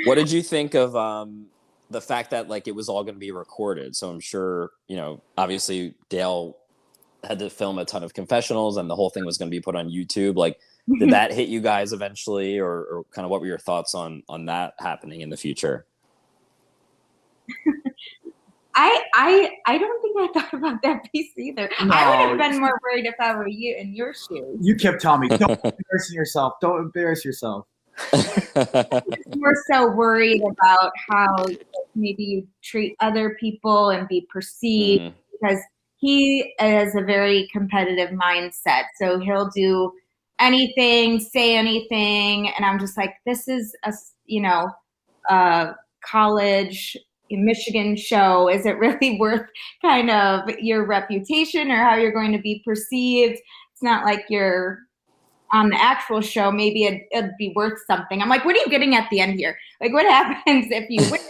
What did you think of the fact that like it was all going to be recorded? So I'm sure, obviously Dale had to film a ton of confessionals and the whole thing was going to be put on YouTube. Like, did that hit you guys eventually, or kind of what were your thoughts on that happening in the future? I don't think I thought about that piece either. No, I would have been more worried if I were you in your shoes. You kept telling me, don't embarrass yourself. Don't embarrass yourself. We're so worried about how maybe you treat other people and be perceived, because he has a very competitive mindset. So he'll do anything, say anything. And I'm just like, this is a college Michigan show. Is it really worth kind of your reputation or how you're going to be perceived? It's not like you're on the actual show. Maybe it'd be worth something. I'm like, what are you getting at the end here? Like, what happens if you win?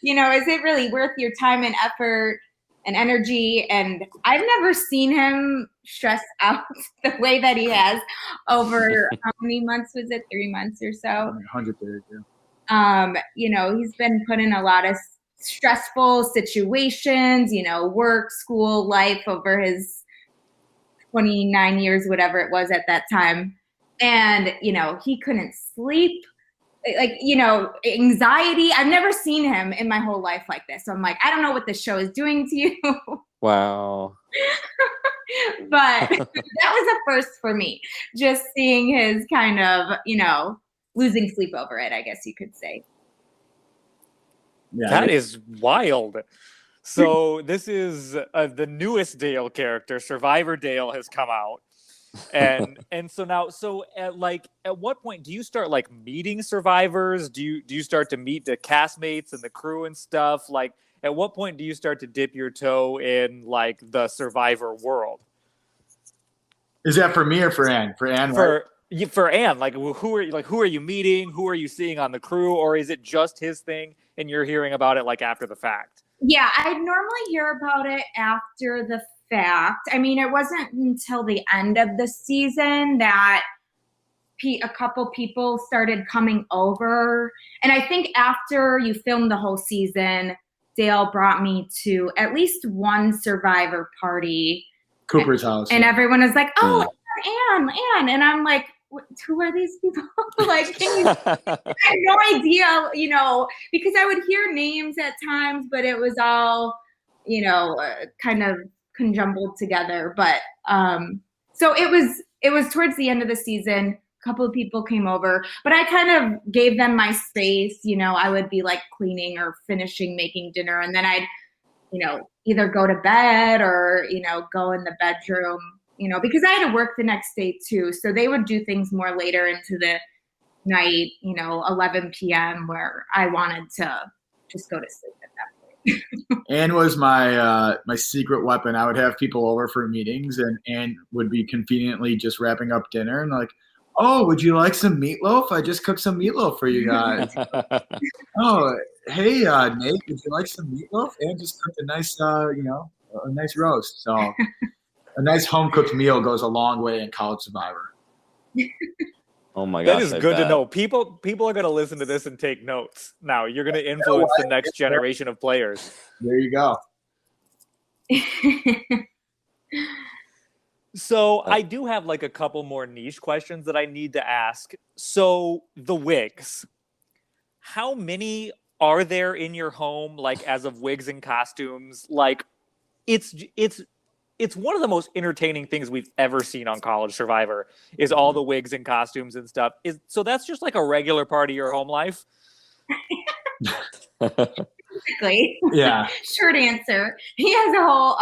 Is it really worth your time and effort and energy? And I've never seen him stressed out the way that he has over how many months was it? 3 months or so? 100 days, yeah. He's been put in a lot of stressful situations, work, school, life over his 29 years, whatever it was at that time. And, he couldn't sleep. Like, anxiety. I've never seen him in my whole life like this. So I'm like, I don't know what this show is doing to you. Wow. But that was a first for me. Just seeing his kind of, losing sleep over it, I guess you could say. Yeah, that is wild. So this is the newest Dale character. Survivor Dale has come out. And so now, at what point do you start like meeting survivors? Do you start to meet the castmates and the crew and stuff? Like, at what point do you start to dip your toe in like the Survivor world? Is that for me or for Ann? For Ann, for Ann. Like, who are you meeting? Who are you seeing on the crew, or is it just his thing and you're hearing about it like after the fact? Yeah, I normally hear about it after the fact. I mean, it wasn't until the end of the season that a couple people started coming over. And I think after you filmed the whole season, Dale brought me to at least one Survivor party. Cooper's house. And everyone was like, oh, Ann. And I'm like, who are these people? Like, I had no idea, because I would hear names at times, but it was all, kind of conjumbled together. But so it was towards the end of the season. A couple of people came over, but I kind of gave them my space. I would be like cleaning or finishing making dinner, and then I'd, either go to bed or, go in the bedroom. Because I had to work the next day too. So they would do things more later into the night, 11 p.m. where I wanted to just go to sleep at that point. Ann was my secret weapon. I would have people over for meetings, and Ann would be conveniently just wrapping up dinner and like, oh, would you like some meatloaf? I just cooked some meatloaf for you guys. Oh, hey, Nate, would you like some meatloaf? Ann just cooked a nice, a nice roast. So a nice home-cooked meal goes a long way in College Survivor. Oh my gosh. That is good to know. People are going to listen to this and take notes. Now, you're going to influence the next generation of players. There you go. So I do have like a couple more niche questions that I need to ask. So the wigs, how many are there in your home, like as of wigs and costumes? Like it's one of the most entertaining things we've ever seen on College Survivor is all the wigs and costumes and stuff. So that's just like a regular part of your home life? Basically. Yeah. Short answer. He has a whole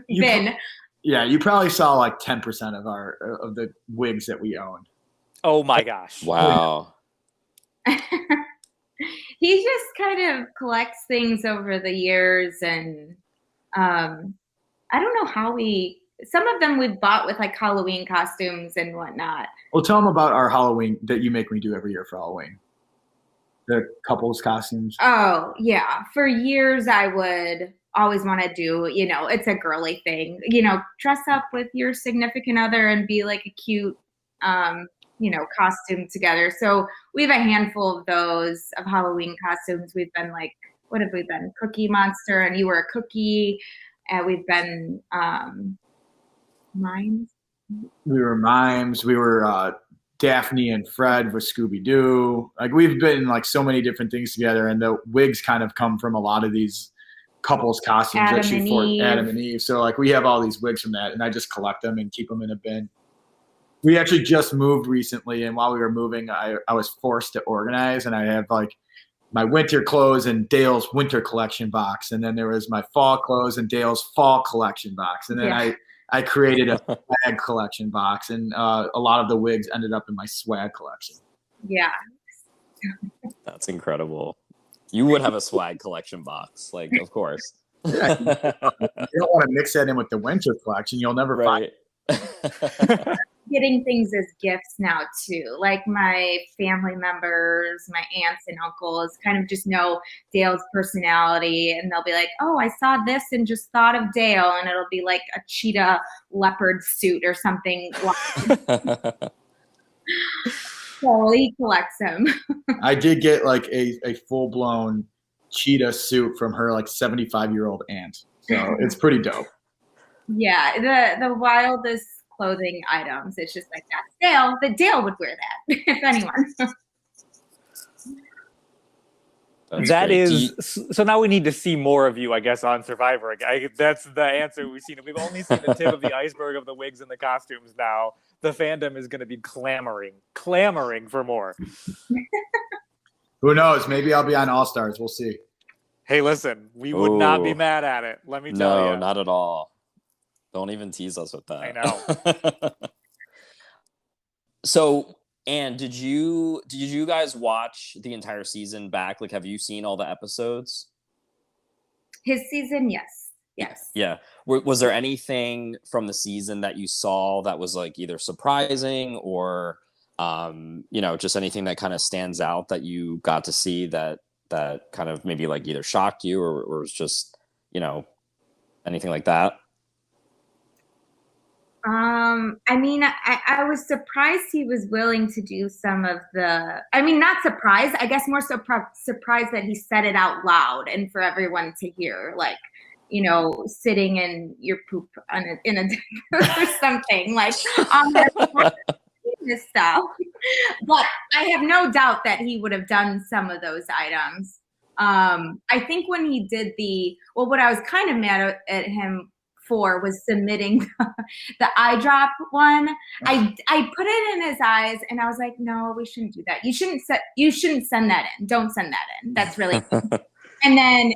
bin. Yeah, you probably saw like 10% of the wigs that we own. Oh my gosh. Wow. He just kind of collects things over the years, and I don't know how we some of them we've bought with like Halloween costumes and whatnot. Well, tell them about our Halloween that you make me do every year for Halloween. The couples costumes. Oh, yeah. For years, I would always want to do, it's a girly thing, dress up with your significant other and be like a cute, costume together. So we have a handful of those of Halloween costumes. We've been like, what have we been? Cookie Monster, and you were a cookie. We've been mimes. We were mimes. We were Daphne and Fred with Scooby-Doo. Like we've been like so many different things together, and the wigs kind of come from a lot of these couples costumes that shoot for Adam and Eve. So like we have all these wigs from that, and I just collect them and keep them in a bin. We actually just moved recently, and while we were moving, I was forced to organize, and I have like my winter clothes and Dale's winter collection box, and then there was my fall clothes and Dale's fall collection box, and then I created a swag collection box, and a lot of the wigs ended up in my swag collection. Yeah. That's incredible. You would have a swag collection box, like, of course. Yeah, you don't want to mix that in with the winter collection. You'll never find it. Getting things as gifts now too, like my family members, my aunts and uncles kind of just know Dale's personality, and they'll be like, oh, I saw this and just thought of Dale, and it'll be like a cheetah leopard suit or something. So he collects them. I did get like a full-blown cheetah suit from her like 75-year-old aunt, so it's pretty dope. Yeah, the wildest clothing items. It's just like, that's Dale. But Dale would wear that, if anyone. So now we need to see more of you, I guess, on Survivor. That's the answer we've seen. We've only seen the tip of the iceberg of the wigs and the costumes now. The fandom is going to be clamoring for more. Who knows? Maybe I'll be on All Stars. We'll see. Hey, listen, we would not be mad at it. Let me tell you. No, not at all. Don't even tease us with that. I know. So, Anne, did you guys watch the entire season back? Like, have you seen all the episodes? His season, yes. Yeah. Was there anything from the season that you saw that was like either surprising or, just anything that kind of stands out that you got to see that kind of maybe like either shocked you or was just, anything like that? I was surprised he was willing to do some of not surprised, I guess more surprised that he said it out loud and for everyone to hear, like, sitting in your poop in a or something, like, this stuff. But I have no doubt that he would have done some of those items. I think when he did what I was kind of mad at him for was submitting the eye drop one. I put it in his eyes and I was like, no, we shouldn't do that. You shouldn't send that in. Don't send that in. That's really And then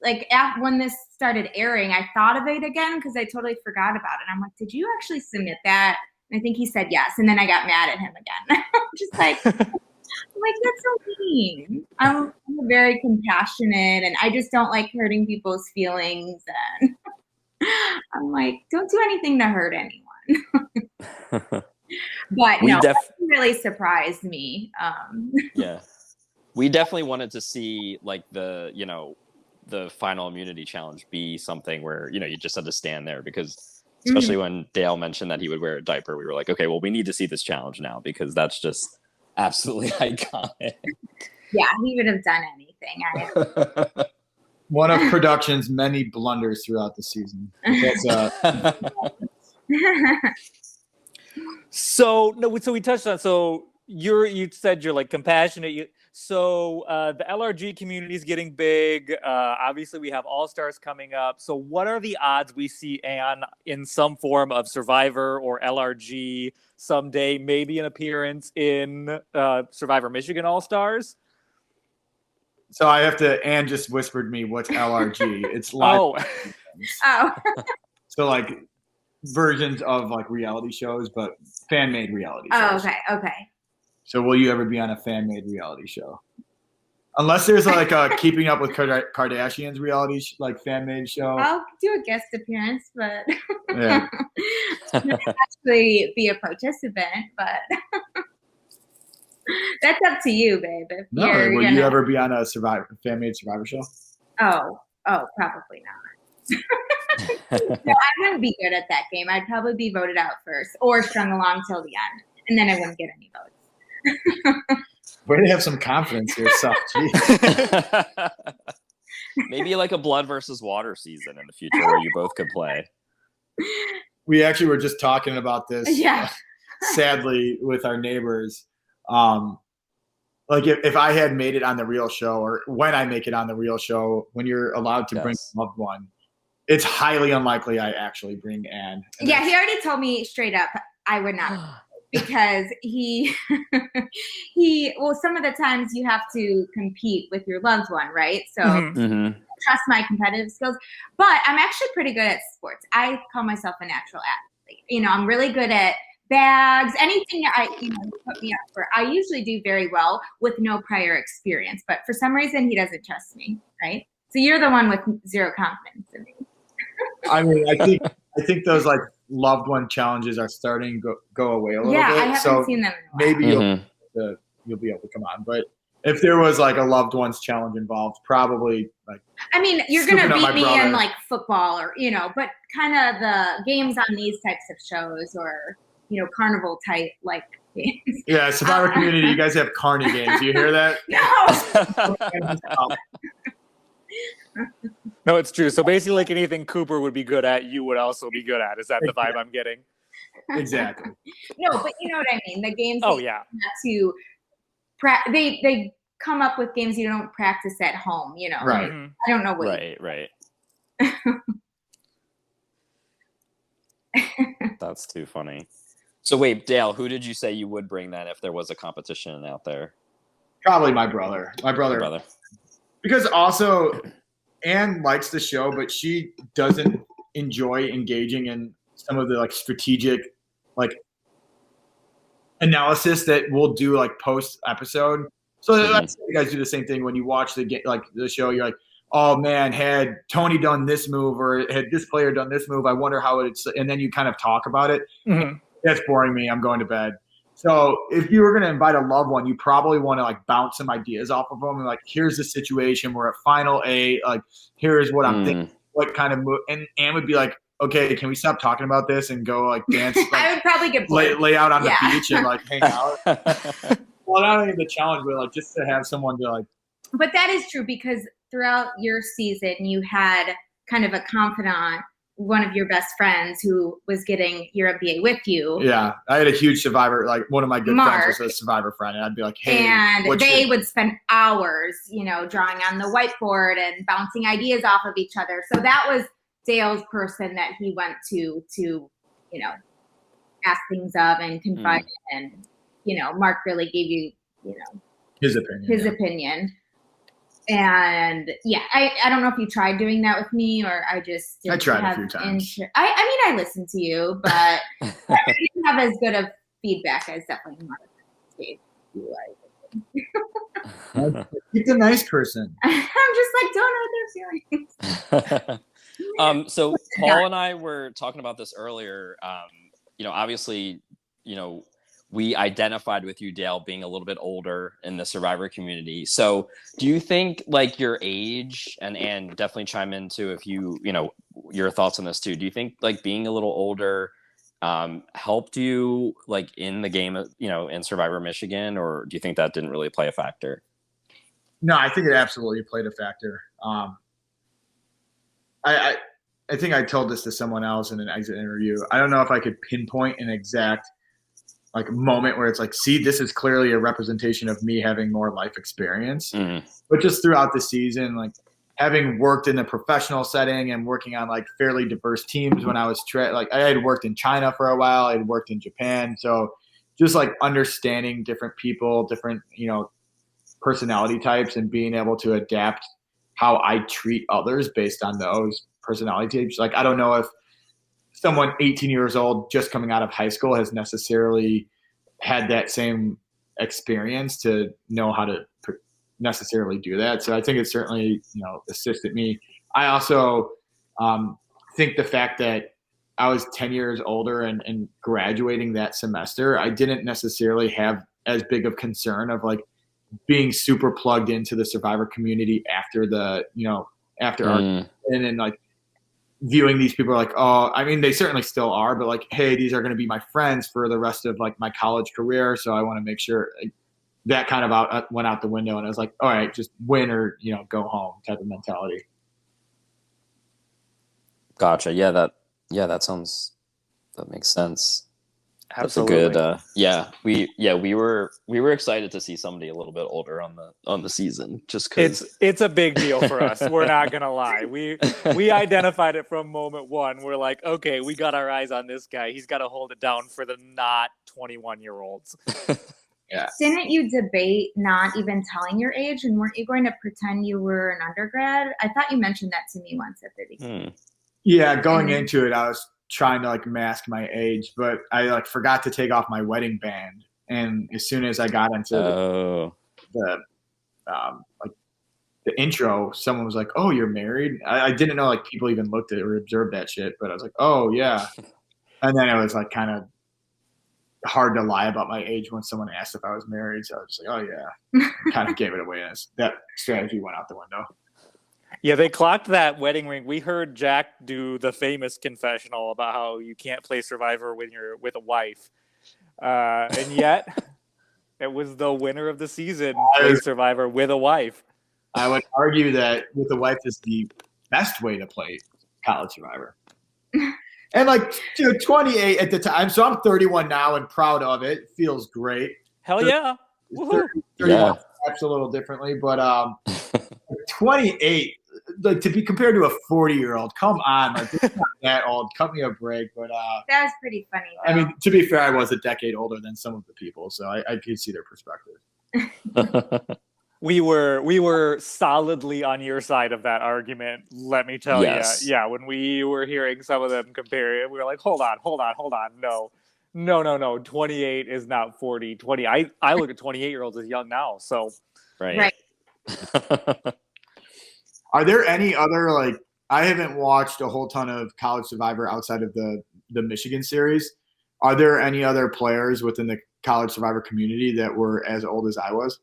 like when this started airing, I thought of it again because I totally forgot about it. I'm like, did you actually submit that? And I think he said yes. And then I got mad at him again. Just like, that's so mean. I'm very compassionate and I just don't like hurting people's feelings. And I'm like, don't do anything to hurt anyone. But that really surprised me. Yeah. We definitely wanted to see like the final immunity challenge be something where, you just had to stand there because especially when Dale mentioned that he would wear a diaper, we were like, okay, well, we need to see this challenge now because that's just absolutely iconic. Yeah, he would have done anything. One of production's many blunders throughout the season. So we touched on. So you said you're like compassionate. The LRG community is getting big. Obviously, we have All Stars coming up. So what are the odds we see Anne in some form of Survivor or LRG someday? Maybe an appearance in Survivor Michigan All Stars. So I have to. Anne just whispered me what's LRG. It's live. So like versions of like reality shows, but fan-made reality shows. Oh, okay. So will you ever be on a fan-made reality show? Unless there's like a Keeping Up with Kardashians reality like fan made show. I'll do a guest appearance, but Yeah. actually be a participant. But that's up to you, babe. If No, will you ever be on a fan made Survivor show? Oh, probably not. No, I wouldn't be good at that game. I'd probably be voted out first or strung along till the end, and then I wouldn't get any votes. Way to have some confidence here, so Maybe like a blood versus water season in the future where you both could play. We actually were just talking about this. Yeah. Sadly, with our neighbors, like if I had made it on the real show, or when I make it on the real show, when you're allowed to bring a loved one, it's highly unlikely I actually bring Anne. Yeah, he already told me straight up I would not. Because he well, some of the times you have to compete with your loved one, right? So trust my competitive skills. But I'm actually pretty good at sports. I call myself a natural athlete. You know, I'm really good at bags, anything you put me up for. I usually do very well with no prior experience. But for some reason, he doesn't trust me, right? So you're the one with zero confidence in me. I mean, I think those like loved one challenges are starting to go away a little bit. Yeah, I haven't seen them in a while. Maybe you'll be able to come on. But if there was like a loved ones challenge involved, probably like. I mean, you're gonna beat me in like football or but kind of the games on these types of shows or carnival type like games. Yeah, Survivor Community, you guys have carny games. You hear that? No. No, it's true. So basically, like anything Cooper would be good at, you would also be good at. Is that the vibe I'm getting? Exactly. No, but you know what I mean. The games. Oh yeah. They come up with games you don't practice at home. Right. I don't know what. Right. That's too funny. So wait, Dale, who did you say you would bring then if there was a competition out there? Probably my brother. Because also, Anne likes the show, but she doesn't enjoy engaging in some of the like strategic like analysis that we'll do like post episode. So you guys do the same thing when you watch the show. You're like, oh man, had Tony done this move or had this player done this move, I wonder how it's. And then you kind of talk about it. Mm-hmm. That's boring me. I'm going to bed. So if you were going to invite a loved one, you probably want to like bounce some ideas off of them and like, here's the situation. We're at final A. Like, here's what I'm thinking. What kind of move? And Anne would be like, okay, can we stop talking about this and go like dance? Like, I would probably get lay out on the beach and like hang out. Well, not only the challenge, but like just to have someone to like. But that is true because throughout your season, you had kind of a confidant. One of your best friends who was getting your MBA with you. Yeah, I had a huge Survivor. Like one of my good friends was a Survivor friend, and I'd be like, "Hey," and they would spend hours, drawing on the whiteboard and bouncing ideas off of each other. So that was Dale's person that he went to ask things of and confide in. And Mark really gave you, his opinion. And yeah, I don't know if you tried doing that with me or I just didn't. I tried a few times. I mean, I listened to you, but I didn't have as good of feedback as definitely Mark gave you. He's a nice person. I'm just like, don't hurt their feelings. So Paul and I were talking about this earlier. Obviously, we identified with you, Dale, being a little bit older in the Survivor community. So do you think like your age and definitely chime in too, if your thoughts on this too, do you think like being a little older helped you like in the game, in Survivor Michigan, or do you think that didn't really play a factor? No, I think it absolutely played a factor. I think I told this to someone else in an exit interview. I don't know if I could pinpoint an exact like moment where it's like, see, this is clearly a representation of me having more life experience. Mm-hmm. But just throughout the season, like having worked in a professional setting and working on like fairly diverse teams when I was I had worked in China for a while, I had worked in Japan. So just like understanding different people, different, personality types and being able to adapt how I treat others based on those personality types. Like, I don't know if someone 18 years old just coming out of high school has necessarily had that same experience to know how to necessarily do that. So I think it certainly, assisted me. I also think the fact that I was 10 years older and graduating that semester, I didn't necessarily have as big of concern of like being super plugged into the Survivor community after our and like viewing these people like, oh, I mean, they certainly still are, but like, hey, these are going to be my friends for the rest of like my college career. So I want to make sure that kind of went out the window. And I was like, all right, just win or, go home type of mentality. Gotcha. Yeah, that makes sense. Absolutely. That's a good, we were excited to see somebody a little bit older on the season, just because it's a big deal for us. We're not gonna lie. We identified it from moment one. We're like, okay, we got our eyes on this guy. He's got to hold it down for the not 21-year-olds. Yeah. Didn't you debate not even telling your age, and weren't you going to pretend you were an undergrad? I thought you mentioned that to me once at the beginning. Yeah, going into it, I was trying to like mask my age, but I like forgot to take off my wedding band. And as soon as I got into the intro, someone was like, "Oh, you're married?" I didn't know like people even looked at or observed that shit, but I was like, "Oh yeah." And then it was like kind of hard to lie about my age when someone asked if I was married. So I was like, "Oh yeah," kind of gave it away. That strategy went out the window. Yeah, they clocked that wedding ring. We heard Jack do the famous confessional about how you can't play Survivor when you're with a wife. And yet, it was the winner of the season, play Survivor with a wife. I would argue that with a wife is the best way to play College Survivor. And like, 28 at the time. So I'm 31 now and proud of it. It feels great. Hell yeah. 31 perhaps a little differently, but 28, like to be compared to a 40-year-old, come on, like it's not that old. Cut me a break, but that was pretty funny. Though. I mean, to be fair, I was a decade older than some of the people, so I could see their perspective. We were solidly on your side of that argument. Let me tell you, yeah. When we were hearing some of them compare it, we were like, hold on, no. 28 is not 40. 20. I look at 28-year-olds as young now. So right. Are there any other, like, I haven't watched a whole ton of College Survivor outside of the Michigan series. Are there any other players within the College Survivor community that were as old as I was?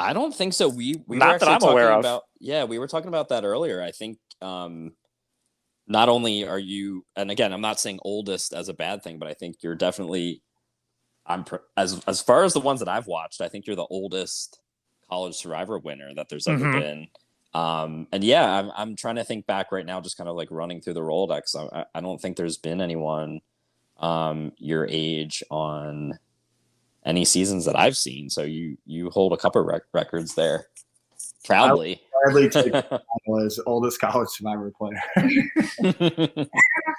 I don't think so. We not that I'm aware of. Yeah, we were talking about that earlier. I think not only are you, and again, I'm not saying oldest as a bad thing, but I think you're definitely, as far as the ones that I've watched, I think you're the oldest College Survivor winner that there's ever been. And yeah, I'm trying to think back right now, just kind of like running through the Rolodex. I don't think there's been anyone your age on any seasons that I've seen. So you hold a couple records there. Proudly. Proudly take as oldest College Survivor player. I don't know if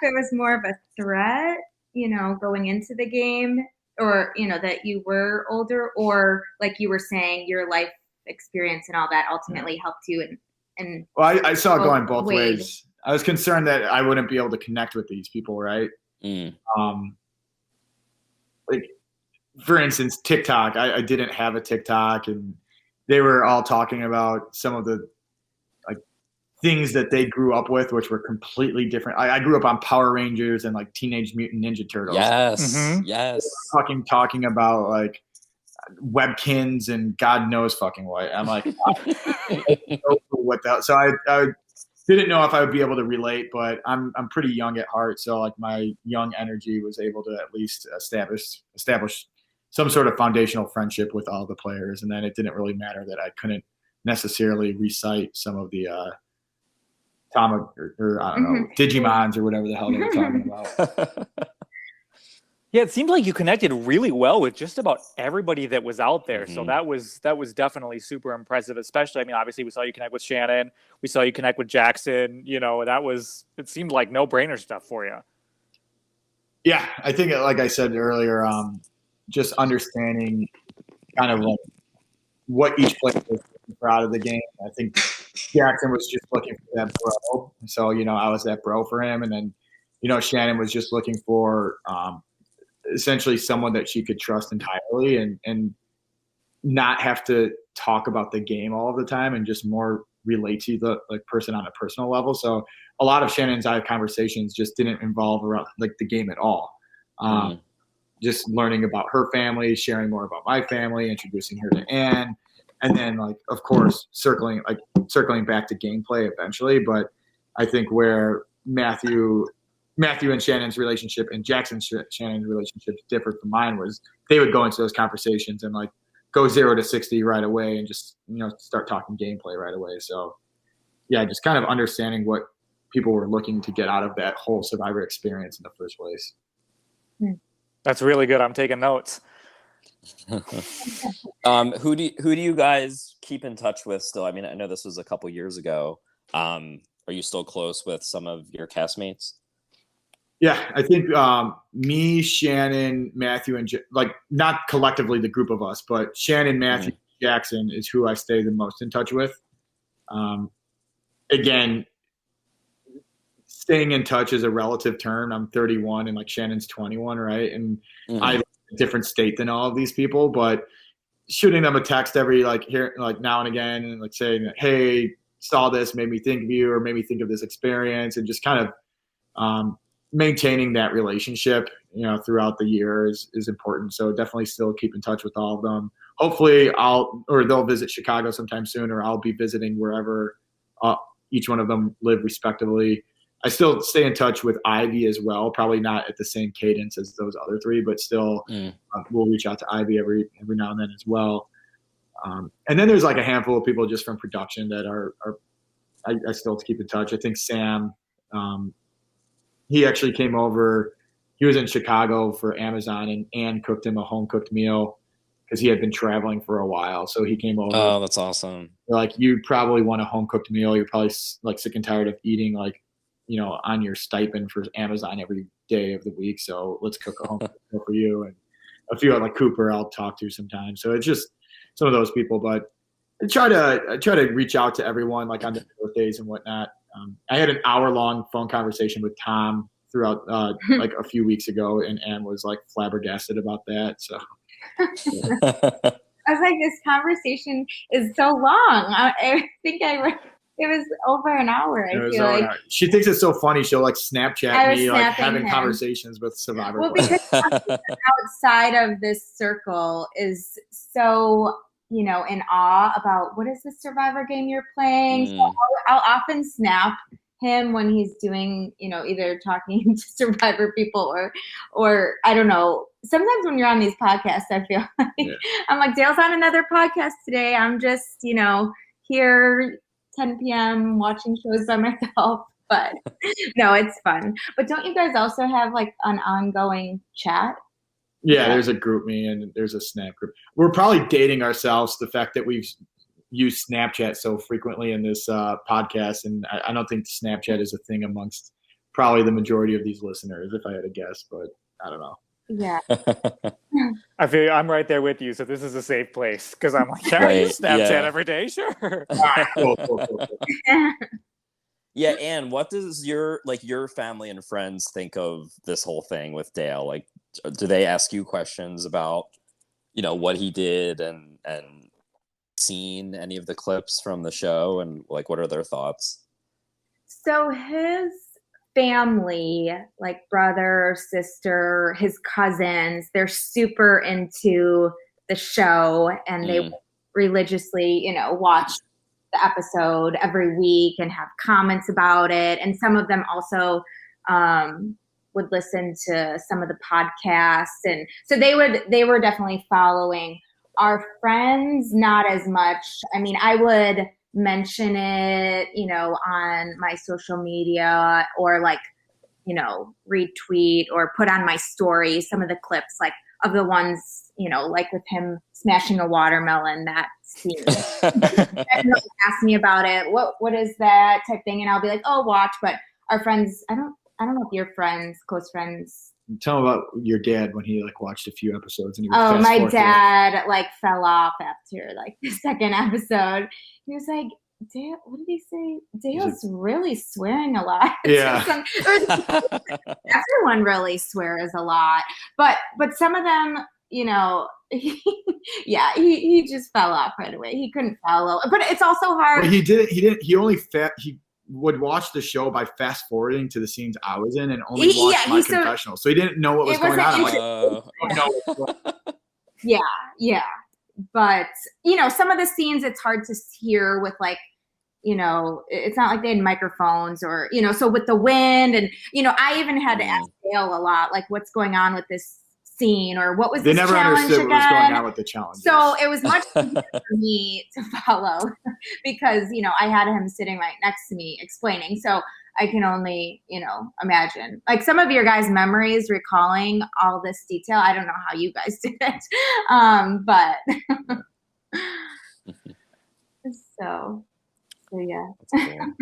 it was more of a threat, going into the game, or, that you were older, or like you were saying, your life experience and all that ultimately helped you. And well, I saw it going both ways. I was concerned that I wouldn't be able to connect with these people, right? Like, for instance, TikTok. I didn't have a TikTok, and they were all talking about some of the like things that they grew up with, which were completely different. I grew up on Power Rangers and like Teenage Mutant Ninja Turtles. Yes. Fucking talking about like Webkins and God knows fucking what. I'm like, what the hell? So I didn't know if I would be able to relate, but I'm pretty young at heart, so like my young energy was able to at least establish some sort of foundational friendship with all the players, and then it didn't really matter that I couldn't necessarily recite some of the or I don't know, Digimons or whatever the hell they were talking about. Yeah, it seemed like you connected really well with just about everybody that was out there. So that was definitely super impressive, especially, I mean, obviously we saw you connect with Shannon. We saw you connect with Jackson. It seemed like no-brainer stuff for you. Yeah, I think, like I said earlier, just understanding kind of like what each player was looking for out of the game. I think Jackson was just looking for that bro. So, I was that bro for him. And then, Shannon was just looking for essentially someone that she could trust entirely and not have to talk about the game all of the time and just more relate to the like person on a personal level. So a lot of Shannon and I conversations just didn't involve around like the game at all. Just learning about her family, sharing more about my family, introducing her to Anne, and then like of course circling back to gameplay eventually. But I think where Matthew and Shannon's relationship and Shannon's relationship differed from mine was they would go into those conversations and like go 0 to 60 right away and just, start talking gameplay right away. So yeah, just kind of understanding what people were looking to get out of that whole Survivor experience in the first place. That's really good. I'm taking notes. Who do you guys keep in touch with still? I mean, I know this was a couple years ago. Are you still close with some of your castmates? Yeah, I think me, Shannon, Matthew, and like not collectively the group of us, but Shannon, Matthew, Jackson is who I stay the most in touch with. Again, staying in touch is a relative term. I'm 31 and like Shannon's 21, right? And I live in a different state than all of these people, but shooting them a text every like now and again and like saying, hey, saw this, made me think of you, or made me think of this experience, and just kind of maintaining that relationship, throughout the year is important. So definitely still keep in touch with all of them. Hopefully they'll visit Chicago sometime soon, or I'll be visiting wherever each one of them live respectively. I still stay in touch with Ivy as well, probably not at the same cadence as those other three, but still we'll reach out to Ivy every now and then as well. And then there's like a handful of people just from production that I still keep in touch. I think Sam, he actually came over. He was in Chicago for Amazon, and Anne cooked him a home-cooked meal because he had been traveling for a while. So he came over. Oh, that's awesome. Like, you probably want a home-cooked meal. You're probably like sick and tired of eating like, on your stipend for Amazon every day of the week. So let's cook a home-cooked meal for you. And a few like Cooper I'll talk to sometimes. So it's just some of those people. But I try to reach out to everyone like on their birthdays and whatnot. I had an hour-long phone conversation with Tom throughout like a few weeks ago, and Anne was like flabbergasted about that. So I was like, this conversation is so long. I think it was over an hour. I feel like she thinks it's so funny. She'll like Snapchat me like having conversations with Survivor. Well, because outside of this circle is so in awe about what is the Survivor game you're playing. So I'll often snap him when he's doing, either talking to Survivor people or I don't know. Sometimes when you're on these podcasts, I feel like I'm like, Dale's on another podcast today. I'm just, here 10 p.m. watching shows by myself. But no, it's fun. But don't you guys also have like an ongoing chat? Yeah, there's a group me and there's a Snap group. We're probably dating ourselves, the fact that we've used Snapchat so frequently in this podcast. And I don't think Snapchat is a thing amongst probably the majority of these listeners, if I had to guess, but I don't know. Yeah. I feel I'm right there with you. So this is a safe place because I'm like, I use Snapchat every day. Sure. All right, cool. Yeah, Anne, what does your family and friends think of this whole thing with Dale? Like, do they ask you questions about, what he did and seen any of the clips from the show, and like, what are their thoughts? So his family, like brother, sister, his cousins, they're super into the show, and they religiously, watch the episode every week and have comments about it. And some of them also would listen to some of the podcasts, and so they were definitely following. Our friends, not as much. I mean, I would mention it, on my social media, or like, retweet or put on my story some of the clips, like of the ones, like with him smashing a watermelon, that scene. And ask me about it. What is that type thing? And I'll be like, oh, watch. But our friends, I don't know if your friends, close friends. Tell him about your dad when he like watched a few episodes and he my dad like fell off after like the second episode. He was like, Dale, what did he say? Dale's really swearing a lot. Yeah. Everyone really swears a lot. But some of them, he just fell off right away. He couldn't follow, but it's also hard. Well, he would watch the show by fast forwarding to the scenes I was in and only watch my confessional. So he didn't know what was going on. Yeah. But, some of the scenes it's hard to hear with like, it's not like they had microphones or, so with the wind and, I even had to ask Dale a lot, like what's going on with this scene or what was this challenge again? They never understood what was going on with the challenge. So it was much easier for me to follow because, I had him sitting right next to me explaining. So I can only, imagine. Like some of your guys' memories recalling all this detail. I don't know how you guys did it. But so yeah.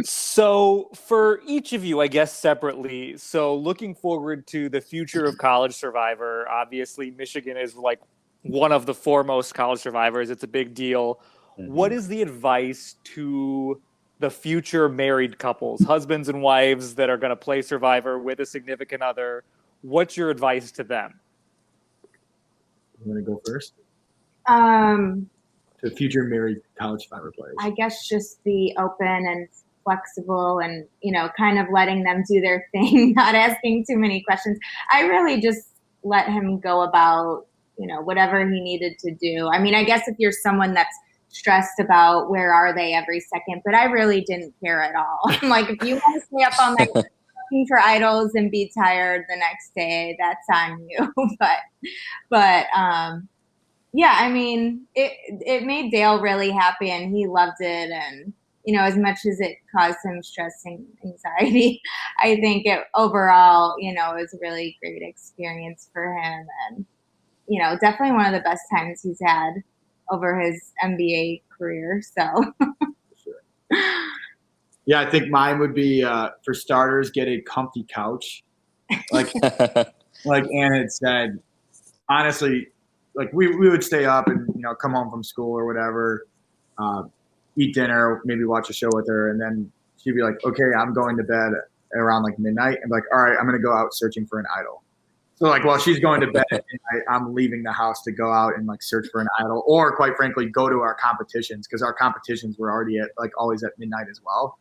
So for each of you, I guess separately, so looking forward to the future of College Survivor, obviously Michigan is like one of the foremost college survivors. It's a big deal. Mm-hmm. What is the advice to the future married couples, husbands and wives that are going to play Survivor with a significant other? What's your advice to them? You want to go first? To future married college Survivor players. I guess just be open and flexible and, kind of letting them do their thing, not asking too many questions. I really just let him go about, whatever he needed to do. I mean, I guess if you're someone that's stressed about where are they every second, but I really didn't care at all. I'm like, if you want to stay up all night looking for idols and be tired the next day, that's on you. But yeah, I mean, it made Dale really happy and he loved it. And, as much as it caused him stress and anxiety, I think it overall, it was a really great experience for him. And, definitely one of the best times he's had over his NBA career. So. Sure. Yeah, I think mine would be, for starters, get a comfy couch. Like Anna had said, honestly, like we would stay up and, come home from school or whatever, eat dinner, maybe watch a show with her. And then she'd be like, okay, I'm going to bed around like midnight. And be like, all right, I'm going to go out searching for an idol. So like, while she's going to bed at midnight, I'm leaving the house to go out and like search for an idol or quite frankly, go to our competitions. Cause our competitions were already at like always at midnight as well.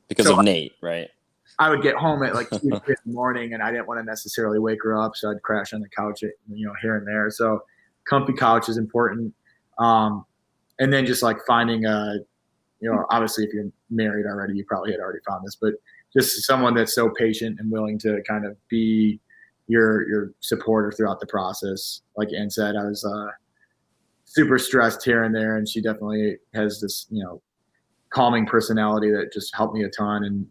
Because of Nate, right? I would get home at like 2 in the morning and I didn't want to necessarily wake her up. So I'd crash on the couch, here and there. So comfy couch is important. And then just like finding obviously if you're married already, you probably had already found this, but just someone that's so patient and willing to kind of be your supporter throughout the process. Like Ann said, I was super stressed here and there. And she definitely has this, calming personality that just helped me a ton and,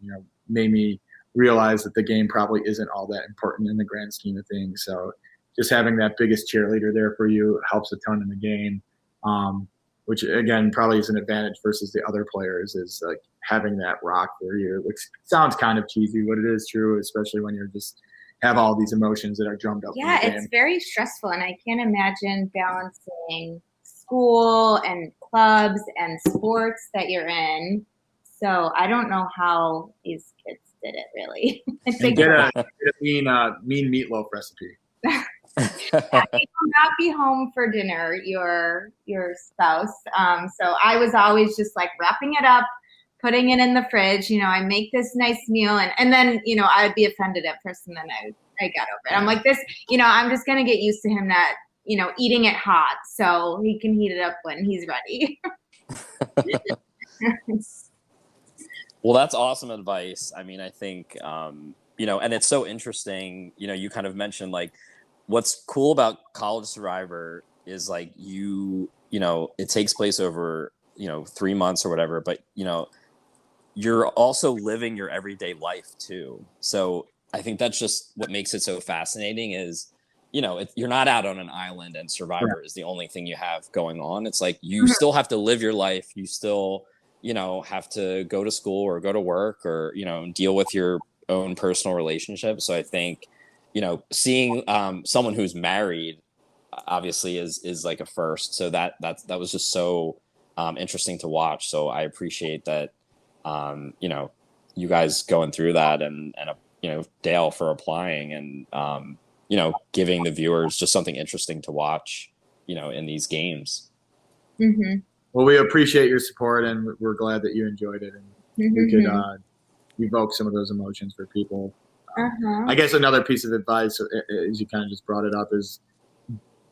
made me realize that the game probably isn't all that important in the grand scheme of things. So just having that biggest cheerleader there for you helps a ton in the game, which again, probably is an advantage versus the other players is like having that rock for you, which sounds kind of cheesy, but it is true, especially when you're just have all these emotions that are drummed up. Yeah, it's very stressful. And I can't imagine balancing school and clubs and sports that you're in. So I don't know how these kids did it really. Get a mean meatloaf recipe. He will not be home for dinner, your spouse. So I was always just like wrapping it up, putting it in the fridge. I make this nice meal and then, I would be offended at first and then I got over it. I'm like this, I'm just going to get used to him not, eating it hot so he can heat it up when he's ready. Well, that's awesome advice. I mean, I think, and it's so interesting, you kind of mentioned like what's cool about College Survivor is like it takes place over, 3 months or whatever, but, you're also living your everyday life too. So I think that's just what makes it so fascinating is, you're not out on an island and Survivor is the only thing you have going on. It's like you still have to live your life. You still have to go to school or go to work or, deal with your own personal relationships. So I think, seeing someone who's married obviously is like a first. So that was just so interesting to watch. So I appreciate that, you guys going through that and Dale for applying and, giving the viewers just something interesting to watch, in these games. Mm-hmm. Well, we appreciate your support, and we're glad that you enjoyed it, and we could evoke some of those emotions for people. I guess another piece of advice, as you kind of just brought it up, is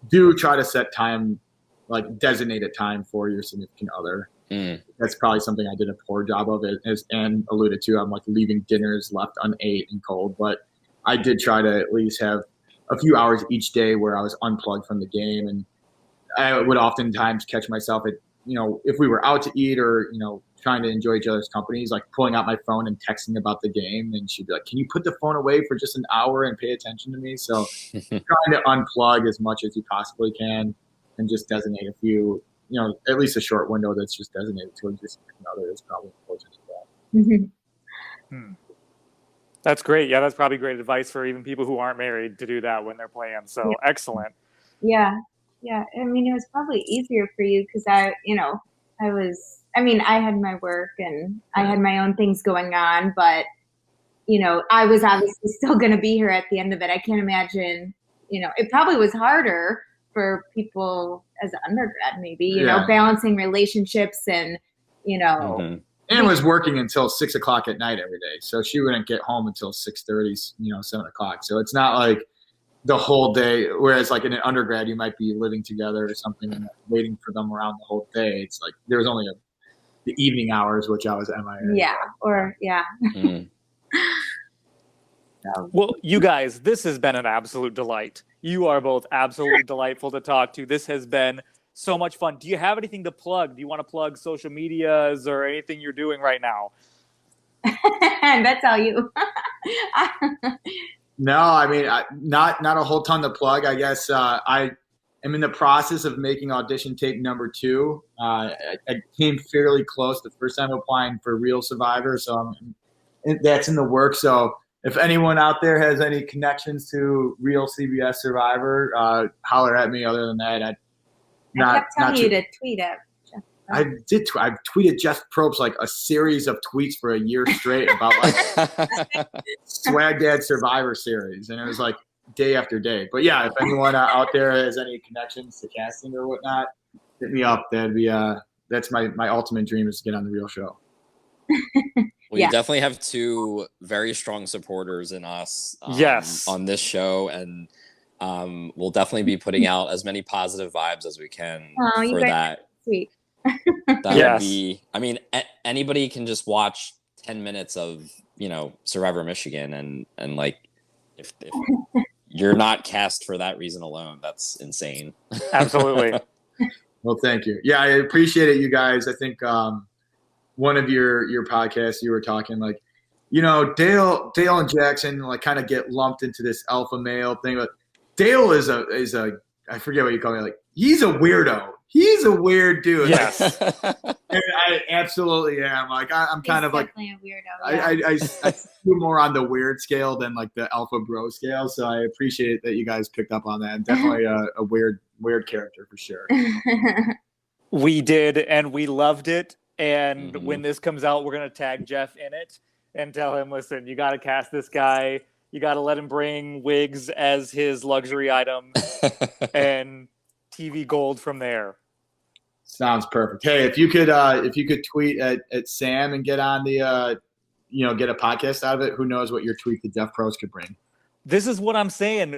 do try to set time, like designated time for your significant other. That's probably something I did a poor job of, as Ann alluded to. I'm like leaving dinners left unate and cold, but I did try to at least have a few hours each day where I was unplugged from the game. And I would oftentimes catch myself at, if we were out to eat or, trying to enjoy each other's companies, like pulling out my phone and texting about the game. And she'd be like, can you put the phone away for just an hour and pay attention to me? So trying to unplug as much as you possibly can and just designate a few, at least a short window that's just designated to just another is probably important as well. That's great. Yeah, that's probably great advice for even people who aren't married to do that when they're playing. So excellent. Yeah. I mean, it was probably easier for you because I had my work and I had my own things going on, but, I was obviously still going to be here at the end of it. I can't imagine, it probably was harder for people as an undergrad, maybe, balancing relationships and, Ann was working until 6 o'clock at night every day. So she wouldn't get home until 6:30, 7 o'clock. So it's not like the whole day. Whereas like in an undergrad, you might be living together or something and waiting for them around the whole day. It's like there was only the evening hours, which I was MIA. Yeah. Well, you guys, this has been an absolute delight. You are both absolutely delightful to talk to. This has been so much fun. Do you have anything to plug? Do you want to plug social medias or anything you're doing right now? That's all you. No, I mean, not a whole ton to plug. I guess I am in the process of making audition tape number 2. I came fairly close the first time applying for Real Survivor, so that's in the works. So if anyone out there has any connections to Real CBS Survivor, holler at me. Other than that, I kept telling you to tweet it. I did. I've tweeted Jeff Probst like a series of tweets for a year straight about like Swag Dad Survivor series, and it was like day after day. But yeah, if anyone out there has any connections to casting or whatnot, hit me up. That'd be that's my ultimate dream is to get on the Real show. Well, you definitely have 2 very strong supporters in us on this show, and we'll definitely be putting out as many positive vibes as we can for that. Sweet. That would be, I mean, anybody can just watch 10 minutes of, Survivor Michigan and like, if you're not cast for that reason alone, that's insane. Absolutely. Well, thank you. Yeah, I appreciate it, you guys. I think one of your podcasts, you were talking like, Dale and Jackson like kind of get lumped into this alpha male thing, but Dale is a I forget what you call me, like he's a weirdo. He's a weird dude. Yes. And I absolutely am. Like I'm kind of like a weirdo. I feel more on the weird scale than like the alpha bro scale. So I appreciate that you guys picked up on that. And definitely a weird character for sure. We did, and we loved it. And when this comes out, we're gonna tag Jeff in it and tell him, listen, you got to cast this guy. You got to let him bring wigs as his luxury item and TV gold from there. Sounds perfect. Hey, if you could tweet at Sam and get on the get a podcast out of it, who knows what your tweet to Jeff Probst could bring. This is what I'm saying.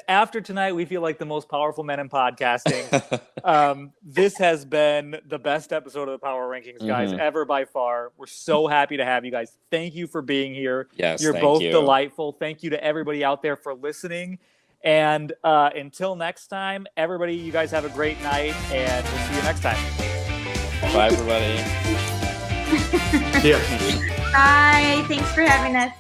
After tonight, we feel like the most powerful men in podcasting. This has been the best episode of the Power Rankings, guys, ever by far. We're so happy to have you guys. Thank you for being here. Yes, You're both delightful. Thank you to everybody out there for listening. And until next time, everybody, you guys have a great night, and we'll see you next time. Bye, everybody. Yeah. Bye. Thanks for having us.